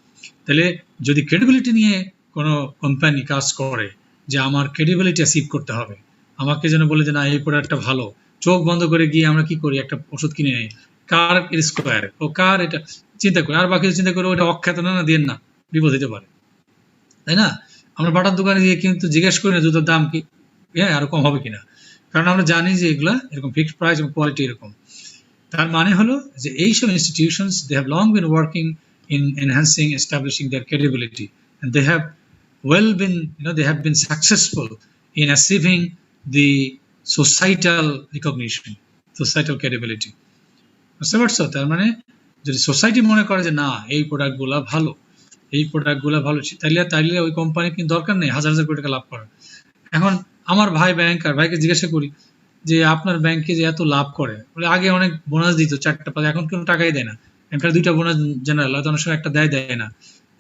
তাহলে যদি ক্রেডিবিলিটি নিয়ে কোনো কোম্পানি কাজ করে, যে আমার ক্রেডিবিলিটি অ্যাচিভ করতে হবে, আমাকে যেন বলে যে না এই প্রোডাক্টটা ভালো, চোখ বন্ধ করে গিয়ে আমরা কি করি, একটা ওষুধ কিনে নেই, কার স্কোয়ার, ও কার, এটা চিন্তা করে, আর বাকি চিন্তা করে ওটা অখ্যাত না দিন না, বিপদ হতে পারে, তাই না? আমরা বাটার দোকানে গিয়ে কিন্তু জিজ্ঞেস করি না জুতোর দাম কি, হ্যাঁ আরো কম হবে কিনা, কারণ আমরা জানি যে এগুলা এরকম ফিক্সড প্রাইস এবং কোয়ালিটি এরকম। তার মানে হলো যে এইসব institutions they have long been working in enhancing, establishing their credibility, and they have they have been successful in achieving the societal recognition, societal credibility. বুঝতে পারছো? তার মানে যদি সোসাইটি মনে করে যে না এই প্রোডাক্টগুলো ভালো, এই প্রোডাক্টগুলো ভালো, তাইলে ওই কোম্পানি কিন্তু দরকার নেই হাজার হাজার কোটি টাকা লাভ করার। এখন আমার ভাই ব্যাংকার, ভাইকে জিজ্ঞাসা করি যে আপনার ব্যাংকে যে এত লাভ করে, বলে আগে অনেক বোনাস দিত 4টা 5, এখন কোনো টাকাই দেয় না, এখানে 2টা বোনাস জেনারেল, হয়তো অনেক সময় একটা দেয় না।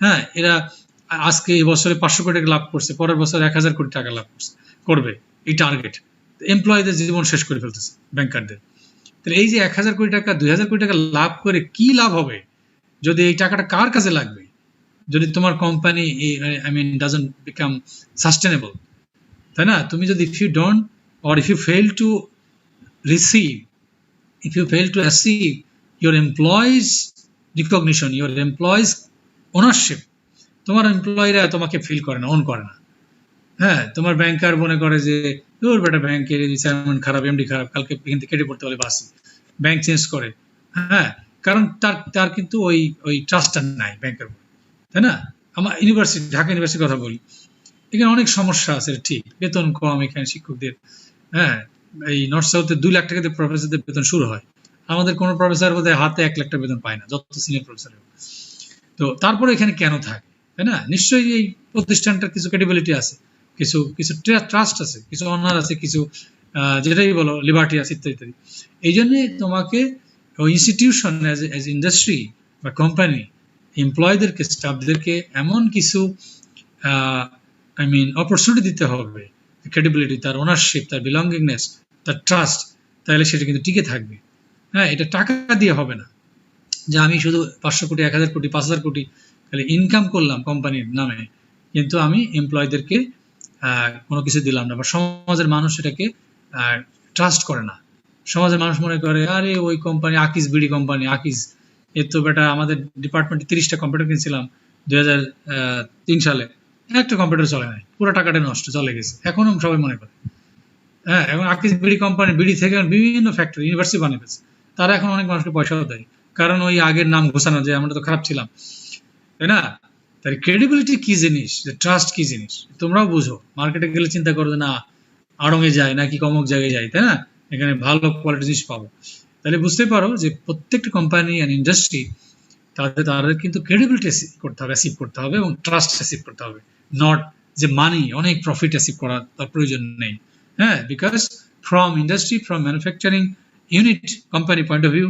হ্যাঁ, এরা আজকে এই বছরে 500 কোটি টাকা লাভ করছে, পরের বছর 1000 কোটি টাকা লাভ করবে, এই টার্গেট। এমপ্লয়ীদের জীবন শেষ করে ফেলতেছে ব্যাংকারদের। তাহলে এই যে 1000 কোটি টাকা 2000 কোটি টাকা লাভ করে কি লাভ হবে, যদি এই টাকাটা কার কাজে লাগবে, যদি তোমার কোম্পানি ডাজন্ট বিকাম সাস্টেনেবল, তাই না? তুমি যদি if you don't or if you fail to achieve your employees recognition, your employees ownership, তোমার এমপ্লয়িরা তোমাকে ফিল করে না, ওন করে না। হ্যাঁ, তোমার ব্যাংকার মনে করে যে ওর বেটা ব্যাংকের চেয়ারম্যান খারাপ, এমডি খারাপ, কালকে এখান থেকে কেটে পড়তে হলে বাসি, ব্যাংক চেঞ্জ করে। হ্যাঁ, কারণ তার কিন্তু ওই ট্রাস্টটা নাই ব্যাংকের উপর, তাই না? আমার ইউনিভার্সিটি, ঢাকা ইউনিভার্সিটির কথা বলি, এখানে অনেক সমস্যা আছে, ঠিক বেতন কম এখানে শিক্ষকদের। হ্যাঁ, এই নর্থ সাউথে 2 লাখ টাকা দিয়ে প্রফেসরদের বেতন শুরু হয়, আমাদের কোনো প্রফেসর বোধহয় হাতে 1 লাখ টাকা বেতন পায় না, যত সিনিয়র প্রফেসর। তো তারপরে এখানে কেন থাকে, তাই না? নিশ্চয়ই এই প্রতিষ্ঠানটার কিছু ক্রেডিবিলিটি আছে, কিছু কিছু ট্রাস্ট আছে, কিছু অনার আছে, কিছু যেটাই বলো লিবার্টি আছে, ইত্যাদি ইত্যাদি। এই জন্যে তোমাকে ওই ইনস্টিটিউশন অ্যাজ ইন্ডাস্ট্রি বা কোম্পানি এমপ্লয়ীদেরকে, স্টাফদেরকে এমন কিছু অপরচুনিটি দিতে হবে, ক্রেডিবিলিটি, তার ওনারশিপ, তার বিলঙ্গিংনেস, তার ট্রাস্ট, তাহলে সেটা কিন্তু টিকে থাকবে। হ্যাঁ, এটা টাকা দিয়ে হবে না, যে আমি শুধু 500 কোটি 1000 কোটি 5000 কোটি খালি ইনকাম করলাম কোম্পানির নামে, কিন্তু আমি এমপ্লয়ীদেরকে কোনো কিছু দিলাম না, বা সমাজের মানুষ এটাকে ট্রাস্ট করে না। সমাজের মানুষ মনে করে আরে ওই company Akij BD company, Akij এর তো বেটা আমাদের ডিপার্টমেন্টে 30টা কম্পিউটার কিনছিলাম 2003 সালে, একটা কম্পিউটার চলে নাই, পুরো টাকাটা নষ্ট, চলে গেছে, এখনো সবাই মনে করে। হ্যাঁ, এবং আকিজ বিডি কোম্পানি বিডি থেকে বিভিন্ন ফ্যাক্টরি, ইউনিভার্সিটি বানিয়ে ফেলছে, তারা এখন অনেক মানুষকে পয়সাও দেয়, কারণ ওই আগের নাম ঘোষানো যে আমরা তো খারাপ ছিলাম, তাই না? তাই ক্রেডিবিলিটি কি জিনিস, ট্রাস্ট কি জিনিস তোমরাও বুঝো। মার্কেটে গেলে চিন্তা করো না আড়ঙে যায় নাকি কমক জায়গায় যায়, তাই না? এখানে ভালো কোয়ালিটি জিনিস পাবো। তাহলে বুঝতে পারো যে প্রত্যেকটা কোম্পানি অ্যান্ড ইন্ডাস্ট্রি তাদের কিন্তু ক্রেডিবিলিটি করতে হবে, অ্যাচিভ করতে হবে, এবং ট্রাস্ট অ্যাচিভ করতে হবে, নট যে মানি, অনেক প্রফিট অ্যাচিভ করার তার প্রয়োজন নেই। হ্যাঁ, because from industry, from manufacturing unit company point of view,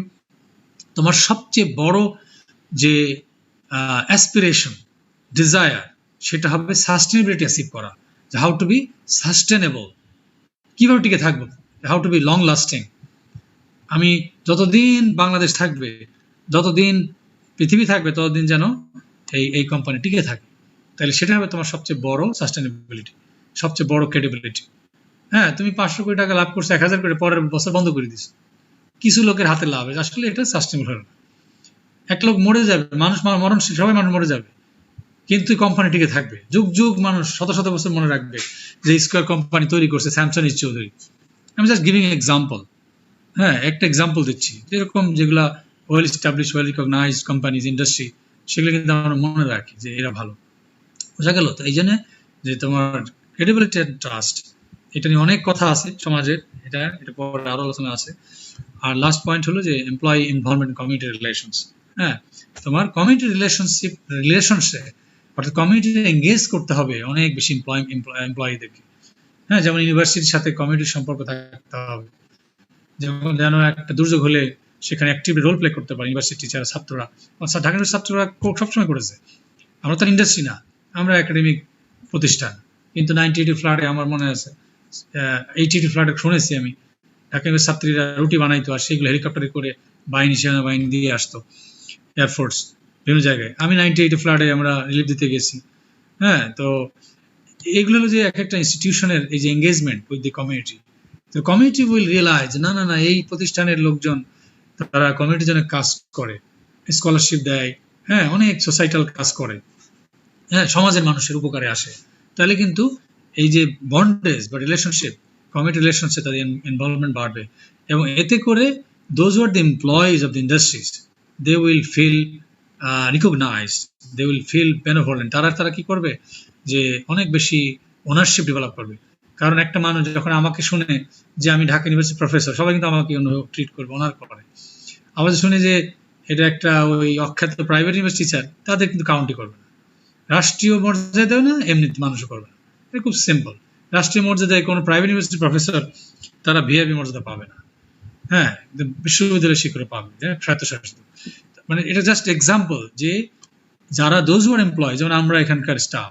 তোমার সবচেয়ে বড় যে অ্যাসপিরেশন, ডিজায়ার, সেটা হবে সাস্টেনেবিলিটি অ্যাচিভ করা, হাউ টু বি সাস্টেনেবল। কিভাবে টিকে থাকবো, how to be long lasting. আমি যতদিন বাংলাদেশ থাকবে, যতদিন পৃথিবী থাকবে, ততদিন যেন এই কোম্পানি টিকে থাকে। তাহলে সেটা হবে তোমার সবচেয়ে বড় সাস্টেনেবিলিটি, সবচেয়ে বড় ক্রেডিবিলিটি। হ্যাঁ, তুমি 500 কোটি টাকা লাভ করছো, 1000 কোটি, পরের বছর বন্ধ করে দিছো, কিছু লোকের হাতে লাভ, আসলে এটা সাস্টেনেবল হবে না। এক লোক মরে যাবে, মানুষ মরণশীল, সবাই মানুষ মরে যাবে, কিন্তু কোম্পানি টিকে থাকবে, যুগ যুগ মানুষ শত শত বছর মনে রাখবে যে স্কয়ার কোম্পানি তৈরি করছে স্যামসন চৌধুরী। আমি জাস্ট গিভিং এক্সাম্পল। হ্যাঁ, একটা এক্সাম্পল দিচ্ছি, যেরকম যেগুলা well establish, well recognized companies, industry, সেগুলো কিন্তু আমরা মনে রাখি যে এরা ভালো। বোঝা গেল? তো এই জন্য যে তোমার ক্রেডিবিলিটি এন্ড ট্রাস্ট, এটা নিয়ে অনেক কথা আছে সমাজের, এটা পরে আরো আলোচনা আছে। আর লাস্ট পয়েন্ট হলো যে এমপ্লয়ি ইনভলভমেন্ট, কমিউনিটি রিলেশনস। হ্যাঁ, তোমার কমিউনিটি রিলেশনশিপ অর্থাৎ কমিউনিটিতে এঙ্গেজ করতে হবে অনেক বেশি এমপ্লয়িদেরকে। হ্যাঁ, যেমন ইউনিভার্সিটির সাথে কমিউনিটির সম্পর্ক থাকতে হবে, যেমন যেন একটা দুর্যোগ হলে সেখানে অ্যাক্টিভ রোল প্লে করতে পারে ইউনিভার্সিটি ছাত্ররা। ঢাকা ইউনিভার্সিটির ছাত্ররা সবসময় করেছে। আমরা তো ইন্ডাস্ট্রি না, আমরা একাডেমিক প্রতিষ্ঠান, কিন্তু 98 ফ্ল্যাটে আমার মনে আছে, 80 ফ্ল্যাটে শুনেছি আমি, ঢাকা ইউনিভার্সিটির ছাত্রীরা রুটি বানাইতো, আর সেগুলো হেলিকপ্টারে করে বাহিনী, সেনাবাহিনী দিয়ে আসতো, এয়ারফোর্স বিভিন্ন জায়গায়। আমি 98 ফ্ল্যাটে আমরা রিলিফ দিতে গেছি। হ্যাঁ, তো এগুলো হলো যে এক একটা ইনস্টিটিউশনের এই যে এঙ্গেজমেন্ট উইথ দি কমিউনিটি। তো কমিউনিটি উইল রিয়েলাইজ না না না এই প্রতিষ্ঠানের লোকজন তারা কমিউনিটির জন্য কাজ করে, স্কলারশিপ দেয়, হ্যাঁ, অনেক সোসাইটাল কাজ করে, হ্যাঁ, সমাজের মানুষের উপকারে আসে। তাহলে কিন্তু এই যে বন্ডেজ বা রিলেশনশিপ, কমিউনিটি রিলেশনশিপ, তাদের ইনভলভমেন্ট বাড়বে, এবং এতে করে those are the employees of the industries, they will feel recognised, they will feel benevolent. তারা কি করবে যে অনেক বেশি ওনারশিপ ডেভেলপ করবে। কারণ একটা মানুষ যখন আমাকে শুনে যে আমি ঢাকা ইউনিভার্সিটি প্রফেসর, সবাই কিন্তু আমাকে ট্রিট করবে, অনার করে। আবার শুনে যে এটা একটা ওই অখ্যাত প্রাইভেট ইউনিভার্সিটি টিচার, তাদের কিন্তু কাউন্টই করবে না। রাষ্ট্রীয় মর্যাদাও না, এমনি মানুষও করবে না। এটা খুব সিম্পল। রাষ্ট্রীয় মর্যাদায় কোনো প্রাইভেট ইউনিভার্সিটি প্রফেসর তারা ভিআইপি মর্যাদা পাবে না। হ্যাঁ, বিশ্ববিদ্যালয়ের শিক্ষক পাবে, স্বায়ত্তশাসিত। মানে এটা জাস্ট এক্সাম্পল যে যারা দোজ ওয়ার এমপ্লয়, যেমন আমরা এখানকার স্টাফ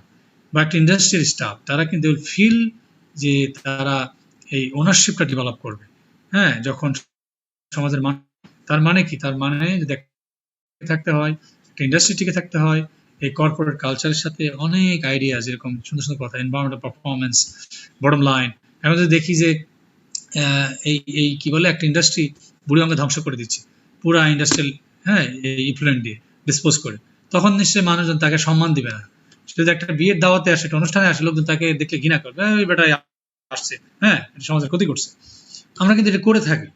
বা একটা ইন্ডাস্ট্রির স্টাফ, তারা কিন্তু ফিল যে তারা এই ওনারশিপটা ডেভেলপ করবে। হ্যাঁ, যখন সমাজের তার মানে কি, তার মানে থাকতে হয়, একটা ইন্ডাস্ট্রি টিকে থাকতে হয় এই কর্পোরেট কালচারের সাথে। অনেক আইডিয়া, যেরকম সুন্দর সুন্দর কথা, এনভায়রনমেন্টাল পারফরমেন্স, বটম লাইন। আমরা যদি দেখি যে এই কি বলে, একটা ইন্ডাস্ট্রি বুড়ি অঙ্গে ধ্বংস করে দিচ্ছে, পুরা ইন্ডাস্ট্রিয়াল, হ্যাঁ, এই ইফ্লুয়েন্ট দিয়ে ডিসপোজ করে, তখন নিশ্চয়ই মানুষজন তাকে সম্মান দিবে না। সে যদি একটা বিয়ের দাওয়াতে আসে, একটা অনুষ্ঠানে আসে, লোকজন তাকে দেখলে ঘৃণা করবে, ওই বেটাই আসছে, হ্যাঁ, সমাজের ক্ষতি করছে। আমরা কিন্তু এটা করে থাকি।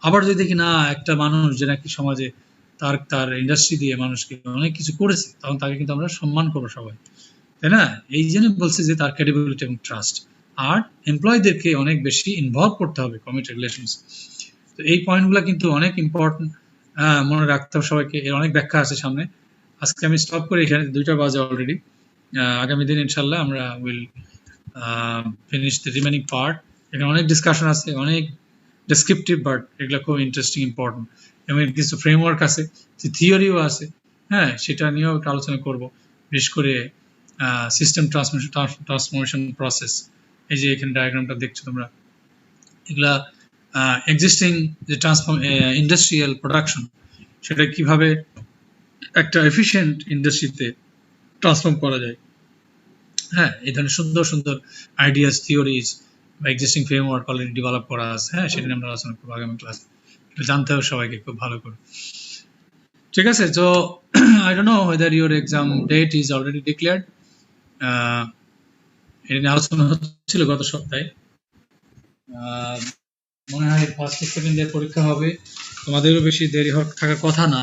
আবার যদি দেখি না, একটা মানুষ যে নাকি সমাজে তার ইন্ডাস্ট্রি দিয়ে মানুষকে অনেক কিছু করেছে, তখন তাকে কিন্তু আমরা সম্মান করবো সবাই, তাই না? এই জন্য বলছে যে তার ক্রেডিবিলিটি এবং ট্রাস্ট। আর এমপ্লয়ীদেরকে অনেক বেশি ইনভলভ করতে হবে কমিউনিটি রিলেশনস। তো এই পয়েন্টগুলো কিন্তু অনেক ইম্পর্টেন্ট, মনে রাখতে হবে সবাইকে। এর অনেক ব্যাখ্যা আছে সামনে। আজকে আমি স্টপ করি এখানে, 2টা বাজে অলরেডি। আগামী দিন ইনশাল্লাহ আমরা will finish the remaining part. এখানে অনেক ডিসকাশন আছে, অনেক ডেসক্রিপটিভ, বাট এগুলো খুব ইন্টারেস্টিং, ইম্পর্টেন্ট, এবং কিছু ফ্রেমওয়ার্ক আছে, যে থিওরিও আছে, হ্যাঁ, সেটা নিয়েও একটা আলোচনা করব। বিশেষ করে সিস্টেম ট্রান্সফরমেশন প্রসেস, এই যে এখানে ডায়াগ্রামটা দেখছো তোমরা, এগুলা এক্সিস্টিং যে ইন্ডাস্ট্রিয়াল প্রোডাকশন, সেটা কিভাবে একটা এফিশিয়েন্ট ইন্ডাস্ট্রিতে ট্রান্সফর্ম করা যায়। হ্যাঁ, এই ধরনের সুন্দর সুন্দর আইডিয়াস, থিওরিজ বা এক্সিস্টিং ফ্রেমওয়ার্ক অলরেডি ডেভেলপ করা আছে। হ্যাঁ, সেটা নিয়ে আমরা আলোচনা করবো আগামী ক্লাসে। জানতে হবে সবাইকে খুব ভালো করে। ঠিক আছে, তো I don't know whether your exam date is already declared. এটা নিয়ে আলোচনা হচ্ছিল গত সপ্তাহে। মনে হয় ফার্স্ট সেকেন্ড ইয়ার পরীক্ষা হবে, তোমাদেরও বেশি দেরি থাকার কথা না,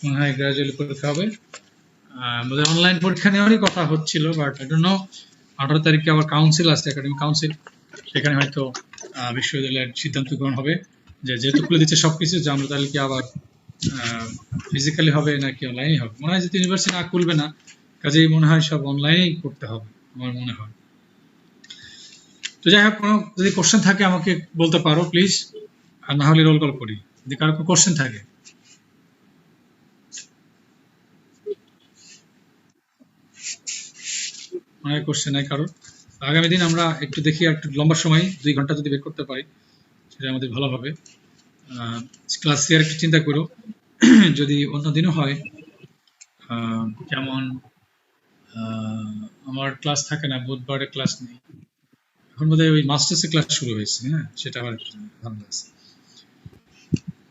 মনে হয় গ্রাজুয়ালি পরীক্ষা হবে। আমাদের অনলাইন পরীক্ষা নেওয়ারই কথা হচ্ছিল, বাট আই ডোন্ট নো, 18 তারিখে আবার কাউন্সিল আছে, একাডেমিক কাউন্সিল, সেখানে হয়তো বিশ্ববিদ্যালয়ের সিদ্ধান্ত গ্রহণ হবে যে যেহেতু খুলে দিচ্ছে সবকিছু, যে আমরা তাহলে কি আবার ফিজিক্যালি হবে নাকি অনলাইনে হবে। মনে হয় যে ইউনিভার্সিটি না খুলবে না, কাজেই মনে হয় সব অনলাইনেই করতে হবে আমার মনে হয়। তো যাই হোক, কোনো যদি কোশ্চেন থাকে আমাকে বলতে পারো প্লিজ, আর না হলে রোল কল করি যদি কারো কোনো কোশ্চেন থাকে। মনে হয় কোশ্চেন নাই কারোর। আগামী দিন আমরা একটু দেখি, একটু লম্বা সময় 2 ঘন্টা যদি বের করতে পারি সেটা আমাদের ভালো হবে। ক্লাস এর একটু চিন্তা করো, যদি অন্য দিনও হয়, যেমন আমার ক্লাস থাকে না, বুধবারে ক্লাস নেই, এখন বোধহয় ওই মাস্টার্সের ক্লাস শুরু হয়েছে, হ্যাঁ সেটা আমার ভালো লাগছে।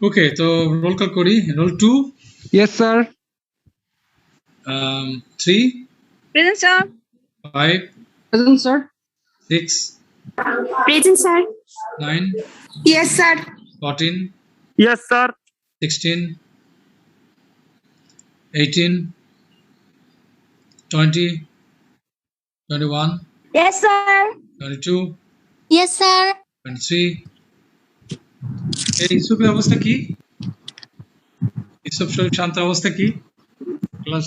ওকে, তো রোল কল করি। Roll 2, Yes, sir. 3, Present, sir. 5, Present, sir. 6, Present, sir. 9, Yes, sir. 14, Yes, sir. 16, 18, 20, 21, Yes, sir. 22, Yes, sir. 23। এই ইউসুফের অবস্থা কি? ইউসুফ শরীফ শান্ত অবস্থা কি? ক্লাস